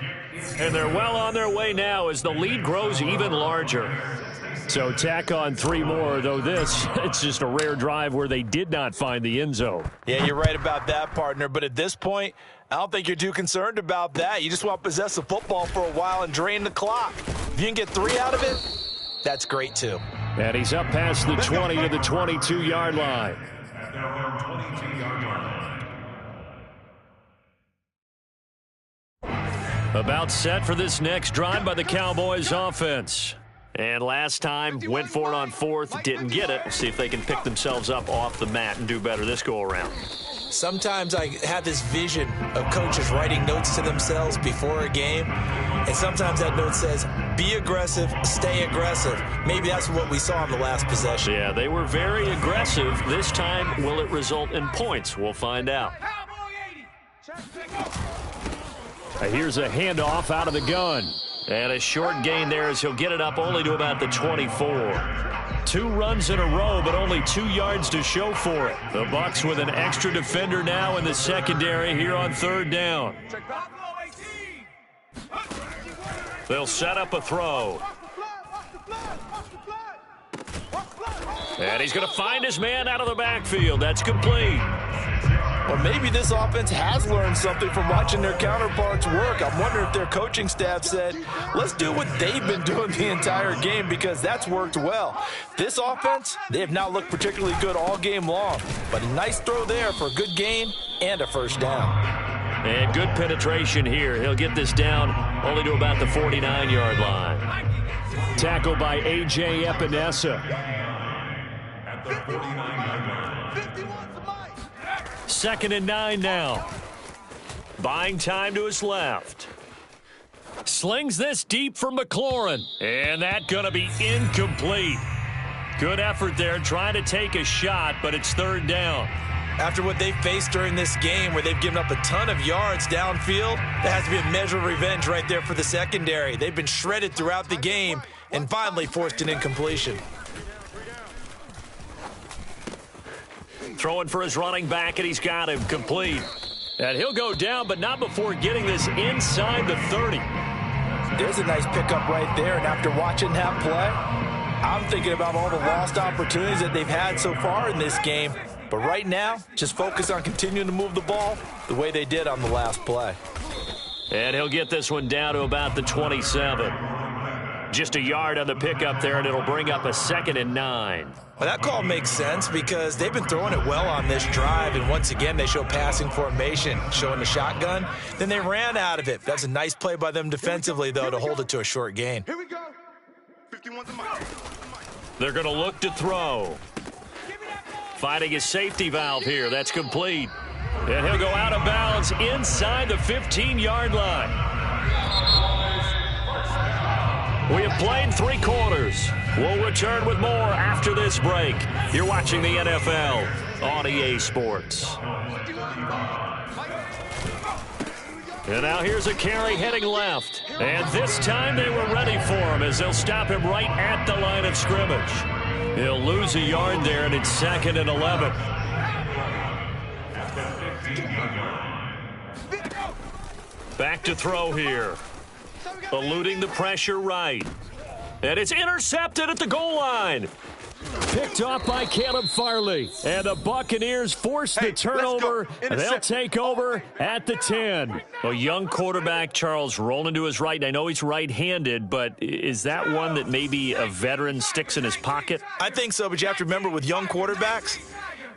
And they're well on their way now as the lead grows even larger. So tack on 3 more, though it's just a rare drive where they did not find the end zone. Yeah, you're right about that, partner. But at this point, I don't think you're too concerned about that. You just want to possess the football for a while and drain the clock. If you can get 3 out of it, that's great too. And he's up past the 20 to the 22-yard line. About set for this next drive by the Cowboys offense. And last time, went for it on 4th, didn't get it. We'll see if they can pick themselves up off the mat and do better this go-around. Sometimes I have this vision of coaches writing notes to themselves before a game, and sometimes that note says, be aggressive, stay aggressive. Maybe that's what we saw in the last possession. Yeah, they were very aggressive. This time, will it result in points? We'll find out. Here's a handoff out of the gun. And a short gain there as he'll get it up only to about the 24. 2 runs in a row, but only 2 yards to show for it. The Bucs with an extra defender now in the secondary here on 3rd down. They'll set up a throw. And he's going to find his man out of the backfield. That's complete. Well, maybe this offense has learned something from watching their counterparts work. I'm wondering if their coaching staff said, let's do what they've been doing the entire game because that's worked well. This offense, they have not looked particularly good all game long. But a nice throw there for a good gain and a 1st down. And good penetration here. He'll get this down only to about the 49-yard line. Tackled by A.J. Epinesa. At the 49-yard line. 2nd and 9 now. Buying time to his left. Slings this deep for McLaurin. And that's going to be incomplete. Good effort there trying to take a shot, but it's 3rd down. After what they've faced during this game where they've given up a ton of yards downfield, that has to be a measure of revenge right there for the secondary. They've been shredded throughout the game and finally forced an incompletion. Throwing for his running back, and he's got him complete. And he'll go down, but not before getting this inside the 30. There's a nice pickup right there, and after watching that play, I'm thinking about all the lost opportunities that they've had so far in this game. But right now, just focus on continuing to move the ball the way they did on the last play. And he'll get this one down to about the 27. Just a yard on the pickup there, and it'll bring up a 2nd and 9. Well, that call makes sense because they've been throwing it well on this drive, and once again, they show passing formation, showing the shotgun. Then they ran out of it. That's a nice play by them defensively, though, to hold it to a short gain. Here we go. 51's the mic. They're going to look to throw. Finding his safety valve here. That's complete. And he'll go out of bounds inside the 15-yard line. We have played 3 quarters. We'll return with more after this break. You're watching the NFL on EA Sports. And now here's a carry heading left. And this time they were ready for him as they'll stop him right at the line of scrimmage. He'll lose a yard there, and it's 2nd and 11. Back to throw here. Eluding the pressure right. And it's intercepted at the goal line. Picked off by Caleb Farley. And the Buccaneers force the turnover. They'll take over at the 10. A young quarterback, Charles, rolling to his right. I know he's right-handed, but is that one that maybe a veteran sticks in his pocket? I think so, but you have to remember with young quarterbacks,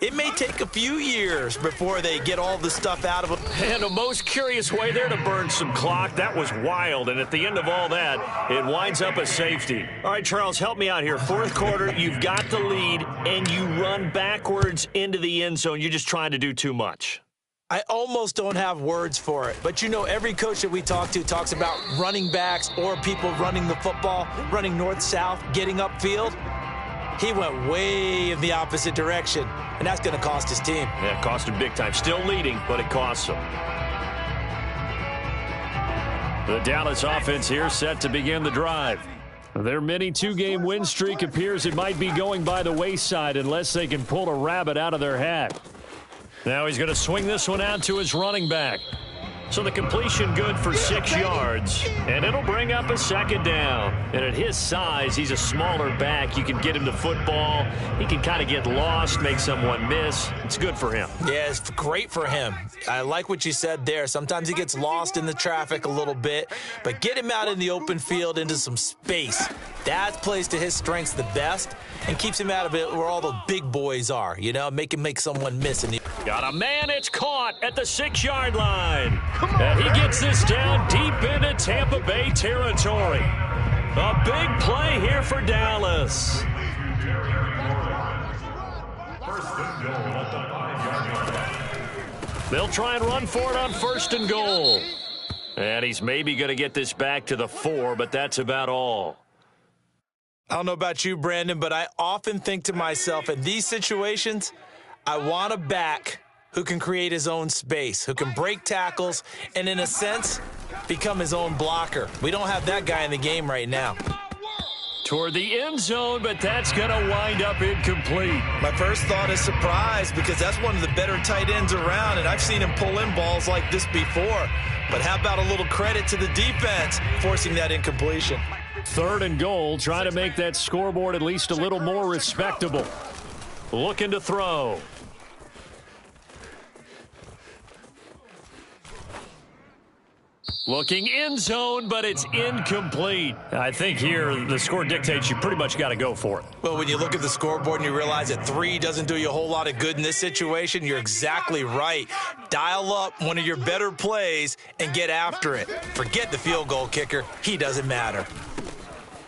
it may take a few years before they get all the stuff out of them. And the most curious way there to burn some clock. That was wild. And at the end of all that, it winds up a safety. All right, Charles, help me out here. 4th quarter, you've got the lead, and you run backwards into the end zone. You're just trying to do too much. I almost don't have words for it. But, you know, every coach that we talk to talks about running backs or people running the football, running north-south, getting upfield. He went way in the opposite direction, and that's going to cost his team. Yeah, it cost him big time. Still leading, but it costs him. The Dallas offense here set to begin the drive. Their mini 2-game win streak appears it might be going by the wayside unless they can pull a rabbit out of their hat. Now he's going to swing this one out to his running back. So the completion good for 6 yards, and it'll bring up a 2nd down. And at his size, he's a smaller back. You can get him the football. He can kind of get lost, make someone miss. It's good for him. Yeah, it's great for him. I like what you said there. Sometimes he gets lost in the traffic a little bit, but get him out in the open field into some space. That plays to his strengths the best and keeps him out of it where all the big boys are, you know, make him make someone miss. Got a man, it's caught at the 6-yard line. And he gets this down deep into Tampa Bay territory. A big play here for Dallas. They'll try and run for it on 1st and goal. And he's maybe going to get this back to the 4, but that's about all. I don't know about you, Brandon, but I often think to myself, in these situations, I want a back who can create his own space, who can break tackles, and in a sense, become his own blocker. We don't have that guy in the game right now. Toward the end zone, but that's going to wind up incomplete. My first thought is surprise because that's one of the better tight ends around, and I've seen him pull in balls like this before. But how about a little credit to the defense forcing that incompletion? 3rd and goal, trying to make that scoreboard at least a little more respectable. Looking to throw. Looking end zone, but it's incomplete. I think here the score dictates you pretty much got to go for it. Well, when you look at the scoreboard and you realize that 3 doesn't do you a whole lot of good in this situation, you're exactly right. Dial up one of your better plays and get after it. Forget the field goal kicker. He doesn't matter.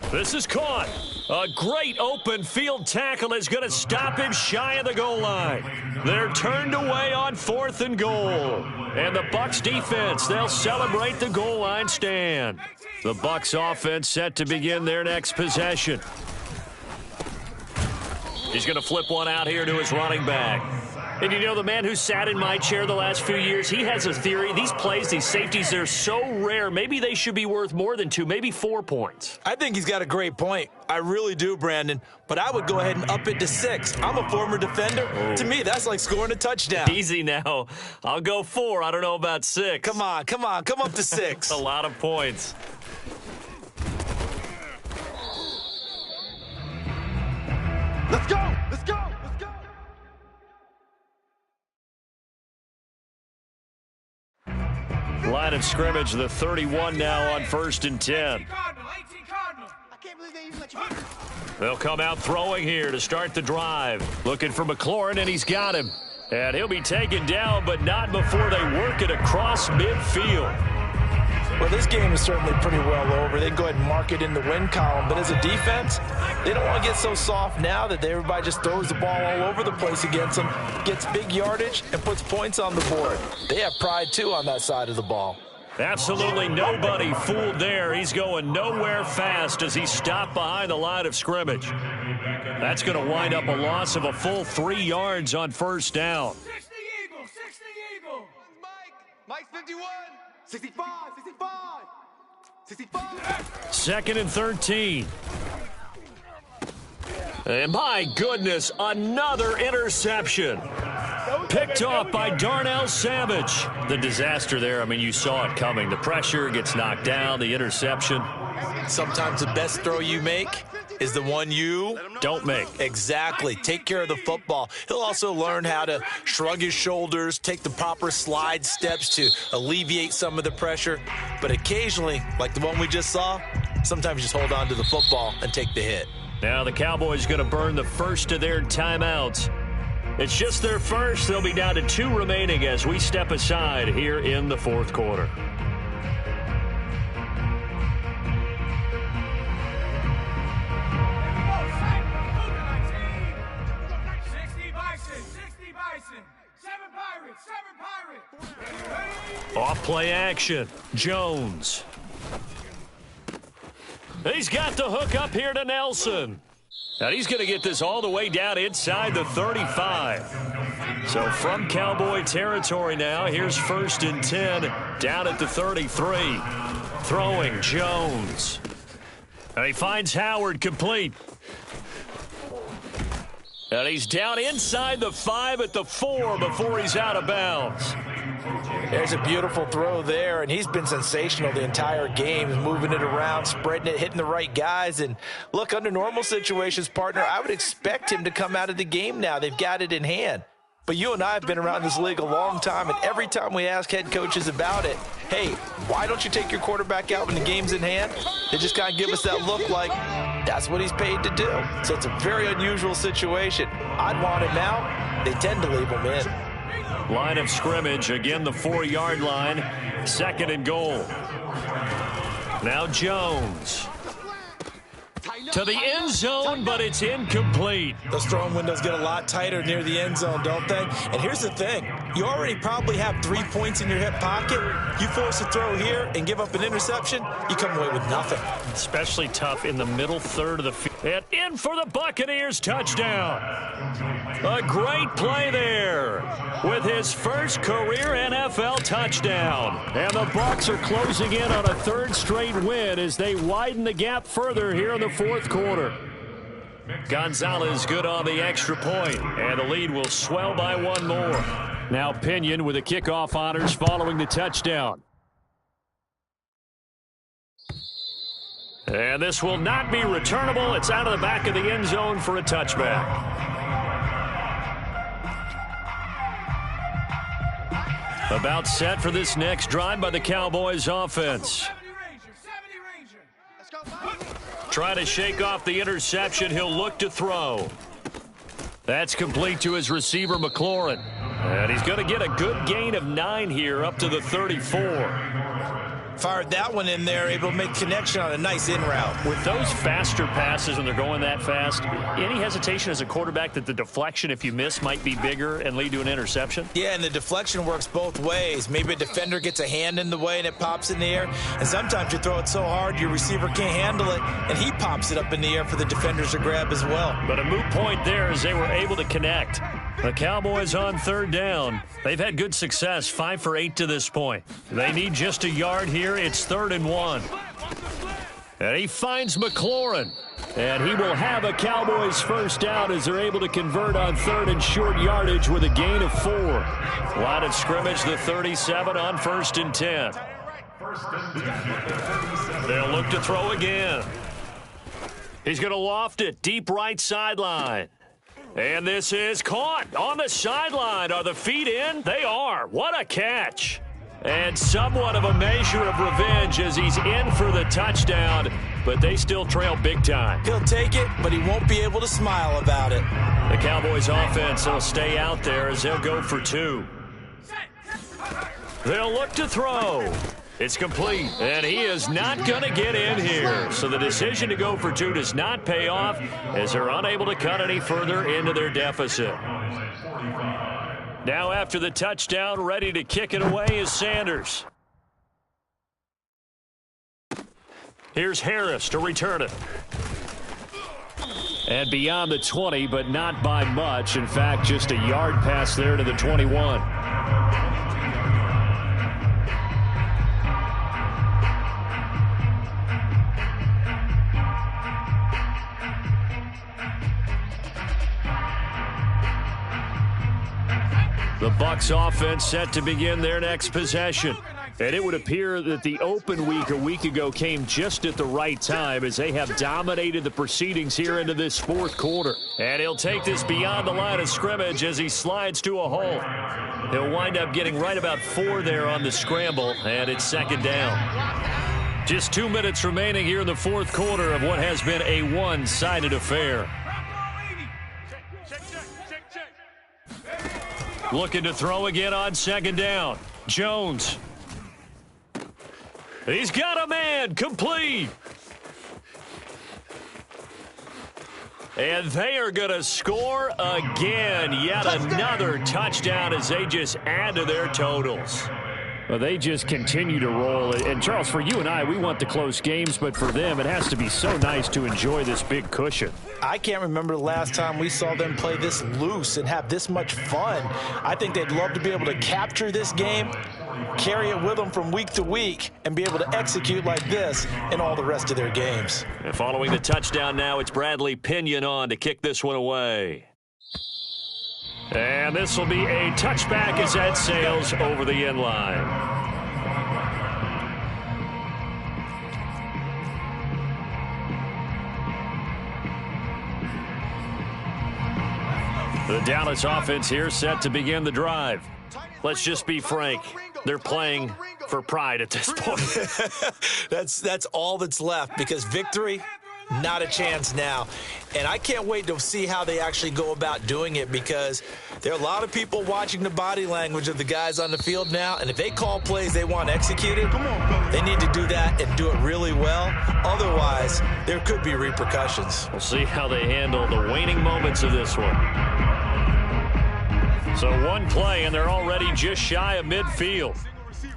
This is caught. A great open field tackle is going to stop him shy of the goal line. They're turned away on 4th and goal. And the Bucs defense, they'll celebrate the goal line stand. The Bucs offense set to begin their next possession. He's going to flip one out here to his running back. And you know, the man who sat in my chair the last few years, he has a theory. These plays, these safeties, they're so rare. Maybe they should be worth more than 2, maybe 4 points. I think he's got a great point. I really do, Brandon. But I would go ahead and up it to 6. I'm a former defender. Oh. To me, that's like scoring a touchdown. Easy now. I'll go 4. I don't know about 6. Come on. Come up to 6. A lot of points. Let's go! Line of scrimmage, the 31 now on 1st and 10. They'll come out throwing here to start the drive. Looking for McLaurin, and he's got him. And he'll be taken down, but not before they work it across midfield. Well, this game is certainly pretty well over. They can go ahead and mark it in the win column. But as a defense, they don't want to get so soft now that everybody just throws the ball all over the place against them, gets big yardage, and puts points on the board. They have pride, too, on that side of the ball. Absolutely nobody fooled there. He's going nowhere fast as he stopped behind the line of scrimmage. That's going to wind up a loss of a full 3 yards on first down. 60 Eagles, 60 Eagles. Mike's 51. 65, 65. 65. Second and 13. And my goodness, another interception. Picked off by Darnell Savage. The disaster there, I mean, you saw it coming. The pressure gets knocked down, the interception. Sometimes the best throw you make is the one you don't make. Exactly. Take care of the football. He'll also learn how to shrug his shoulders, take the proper slide steps to alleviate some of the pressure. But occasionally, like the one we just saw, sometimes just hold on to the football and take the hit. Now the Cowboys going to burn the first of their timeouts. It's just their first. They'll be down to 2 remaining as we step aside here in the fourth quarter. Off play action. Jones. He's got the hook up here to Nelson. And he's going to get this all the way down inside the 35. So from Cowboy territory now, here's first and 10 down at the 33. Throwing Jones. And he finds Howard complete. And he's down inside the 5 at the 4 before he's out of bounds. There's a beautiful throw there, and he's been sensational the entire game, moving it around, spreading it, hitting the right guys. And look, under normal situations, partner, I would expect him to come out of the game now. They've got it in hand. But you and I have been around this league a long time, and every time we ask head coaches about it, hey, why don't you take your quarterback out when the game's in hand? They just kind of give us that look like that's what he's paid to do. So it's a very unusual situation. I'd want him out. They tend to leave him in. Line of scrimmage, again the 4-yard line, second and goal. Now Jones. To the end zone, but it's incomplete. Those throwing windows get a lot tighter near the end zone, don't they? And here's the thing. You already probably have 3 points in your hip pocket. You force a throw here and give up an interception, you come away with nothing. Especially tough in the middle third of the field. And in for the Buccaneers touchdown. A great play there with his first career NFL touchdown. And the Bucs are closing in on a 3rd straight win as they widen the gap further here in the fourth quarter. Gonzalez good on the extra point, and the lead will swell by 1 more. Now Pinion with the kickoff honors following the touchdown. And this will not be returnable. It's out of the back of the end zone for a touchback. About set for this next drive by the Cowboys offense. Try to shake off the interception. He'll look to throw. That's complete to his receiver, McLaurin. And he's going to get a good gain of 9 here up to the 34. Fired that one in there, able to make connection on a nice in route. With those faster passes when they're going that fast, any hesitation as a quarterback that the deflection, if you miss, might be bigger and lead to an interception? Yeah, and the deflection works both ways. Maybe a defender gets a hand in the way and it pops in the air. And sometimes you throw it so hard your receiver can't handle it, and he pops it up in the air for the defenders to grab as well. But a moot point there as they were able to connect. The Cowboys on 3rd down. They've had good success, 5 for 8 to this point. They need just a yard here. It's 3rd and 1. And he finds McLaurin. And he will have a Cowboys first down as they're able to convert on 3rd and short yardage with a gain of 4. Line of scrimmage, the 37 on 1st and 10. They'll look to throw again. He's going to loft it deep right sideline. And this is caught on the sideline. Are the feet in? They are. What a catch. And somewhat of a measure of revenge as he's in for the touchdown. but they still trail big time. He'll take it, but he won't be able to smile about it. The Cowboys offense will stay out there as they'll go for 2. They'll look to throw. It's complete, and he is not going to get in here. So the decision to go for 2 does not pay off as they're unable to cut any further into their deficit. Now after the touchdown, ready to kick it away is Sanders. Here's Harris to return it. And beyond the 20, but not by much. In fact, just a yard pass there to the 21. The Bucs offense set to begin their next possession. And it would appear that the open week a week ago came just at the right time as they have dominated the proceedings here into this fourth quarter. And he'll take this beyond the line of scrimmage as he slides to a hole. He'll wind up getting right about 4 there on the scramble, and it's second down. Just 2 minutes remaining here in the fourth quarter of what has been a one-sided affair. Looking to throw again on second down. Jones. He's got a man, complete. And they are going to score again. Yet another touchdown as they just add to their totals. Well, they just continue to roll. And, Charles, for you and I, we want the close games, but for them, it has to be so nice to enjoy this big cushion. I can't remember the last time we saw them play this loose and have this much fun. I think they'd love to be able to capture this game, carry it with them from week to week, and be able to execute like this in all the rest of their games. And following the touchdown now, it's Bradley Pinion on to kick this one away. And this will be a touchback as that sails over the end line. The Dallas offense here set to begin the drive. Let's just be frank. They're playing for pride at this point. That's all that's left because victory, not a chance now. And I can't wait to see how they actually go about doing it because there are a lot of people watching the body language of the guys on the field now. And if they call plays they want executed, they need to do that and do it really well. Otherwise, there could be repercussions. We'll see how they handle the waning moments of this one. So one play, and they're already just shy of midfield.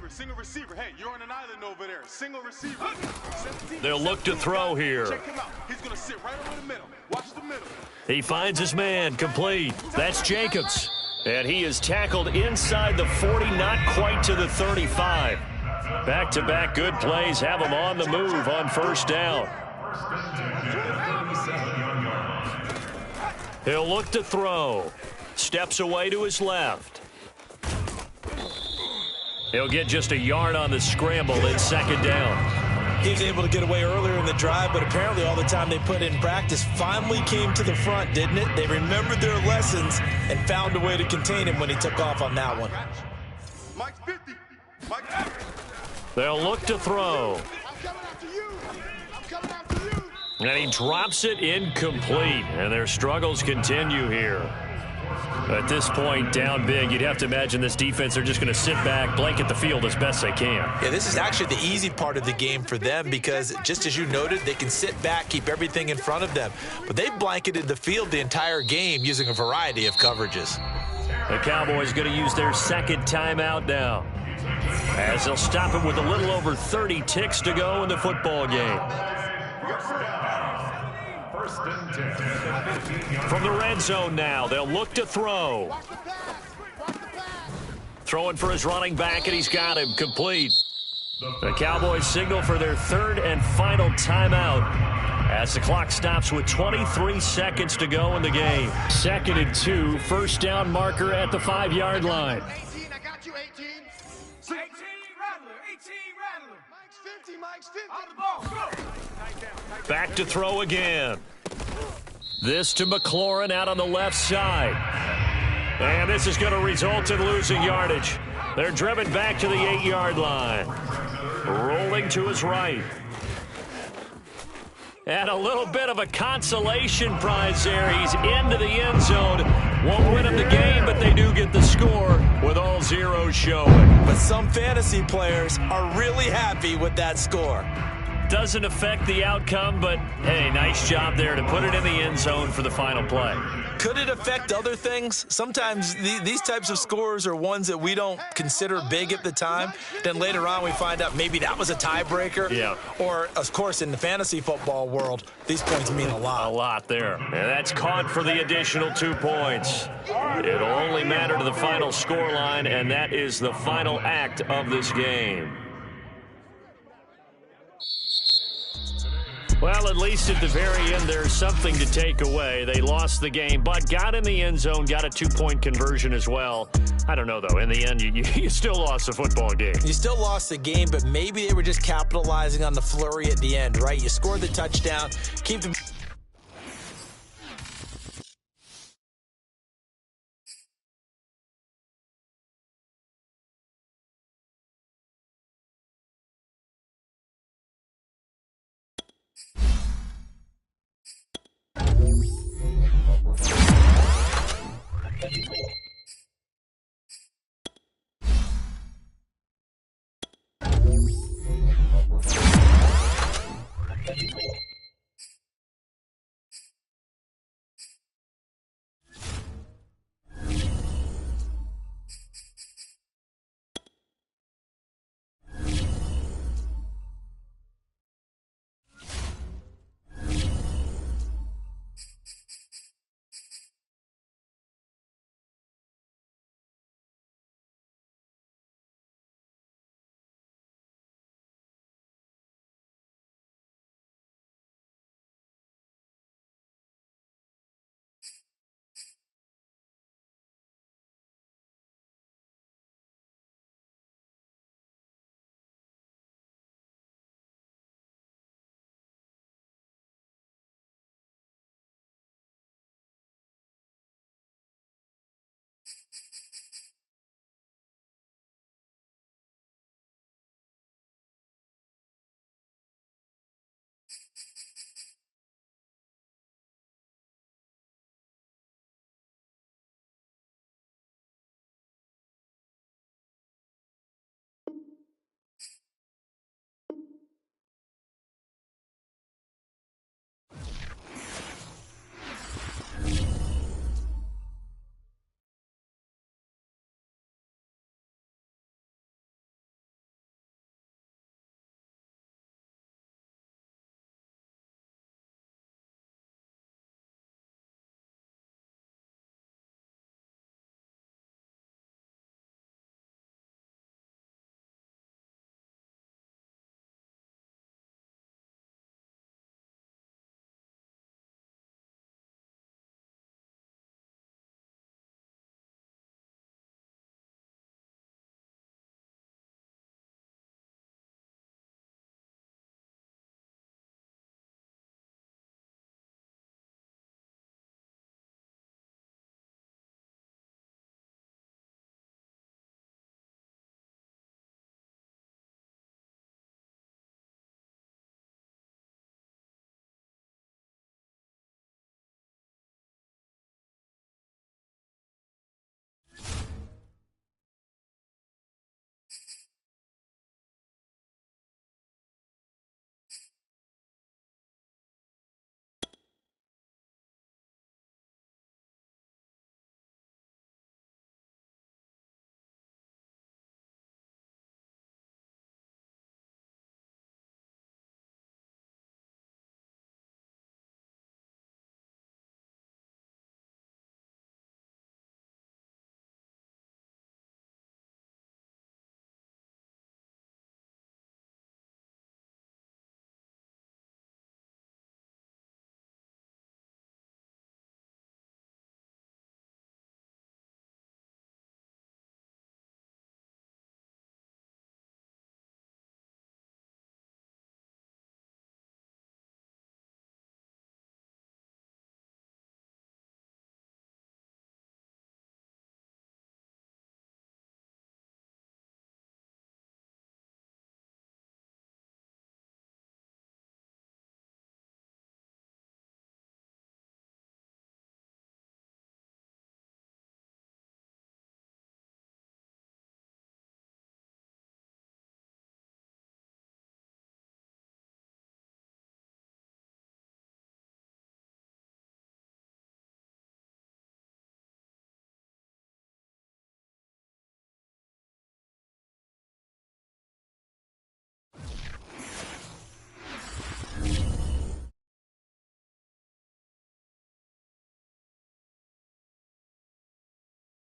Single receiver. Hey, you're on an island over there. Single receiver. They'll look to throw here. Check him out. He's going to sit right over the middle. Watch the middle. He finds his man, complete. That's Jacobs. And he is tackled inside the 40, not quite to the 35. Back-to-back good plays have him on the move on first down. He'll look to throw. Steps away to his left. He'll get just a yard on the scramble in second down. He was able to get away earlier in the drive, but apparently all the time they put in practice finally came to the front, didn't it? They remembered their lessons and found a way to contain him when he took off on that one. Mike's 50. Mike 50. They'll look to throw. I'm coming after you. I'm coming after you. And he drops it incomplete, and their struggles continue here. At this point, down big, you'd have to imagine this defense are just going to sit back, blanket the field as best they can. Yeah, this is actually the easy part of the game for them because, just as you noted, they can sit back, keep everything in front of them. But they've blanketed the field the entire game using a variety of coverages. The Cowboys going to use their second timeout now, as they'll stop it with a little over 30 ticks to go in the football game. From the red zone now, they'll look to throw. Throwing for his running back, and he's got him complete. The Cowboys signal for their third and final timeout as the clock stops with 23 seconds to go in the game. 2nd and 2, first down marker at the 5-yard line. 18, I got you, 18. 18 Rattler, 18 Rattler. Mike's 50, Mike's 50. On the ball, go. Back to throw again. This to McLaurin out on the left side. And this is going to result in losing yardage. They're driven back to the 8-yard line. Rolling to his right. And a little bit of a consolation prize there. He's into the end zone. Won't win him the game, but they do get the score with all zeros showing. But some fantasy players are really happy with that score. Doesn't affect the outcome, but hey, nice job there to put it in the end zone for the final play. Could it affect other things? Sometimes these types of scores are ones that we don't consider big at the time. Then later on we find out maybe that was a tiebreaker. Yeah. Or, of course, in the fantasy football world, these points mean a lot. A lot there. And that's caught for the additional 2 points. It'll only matter to the final score line, and that is the final act of this game. Well, at least at the very end, there's something to take away. They lost the game, but got in the end zone, got a 2-point conversion as well. I don't know, though. In the end, you still lost the football game. You still lost the game, but maybe they were just capitalizing on the flurry at the end, right? You scored the touchdown, keep them...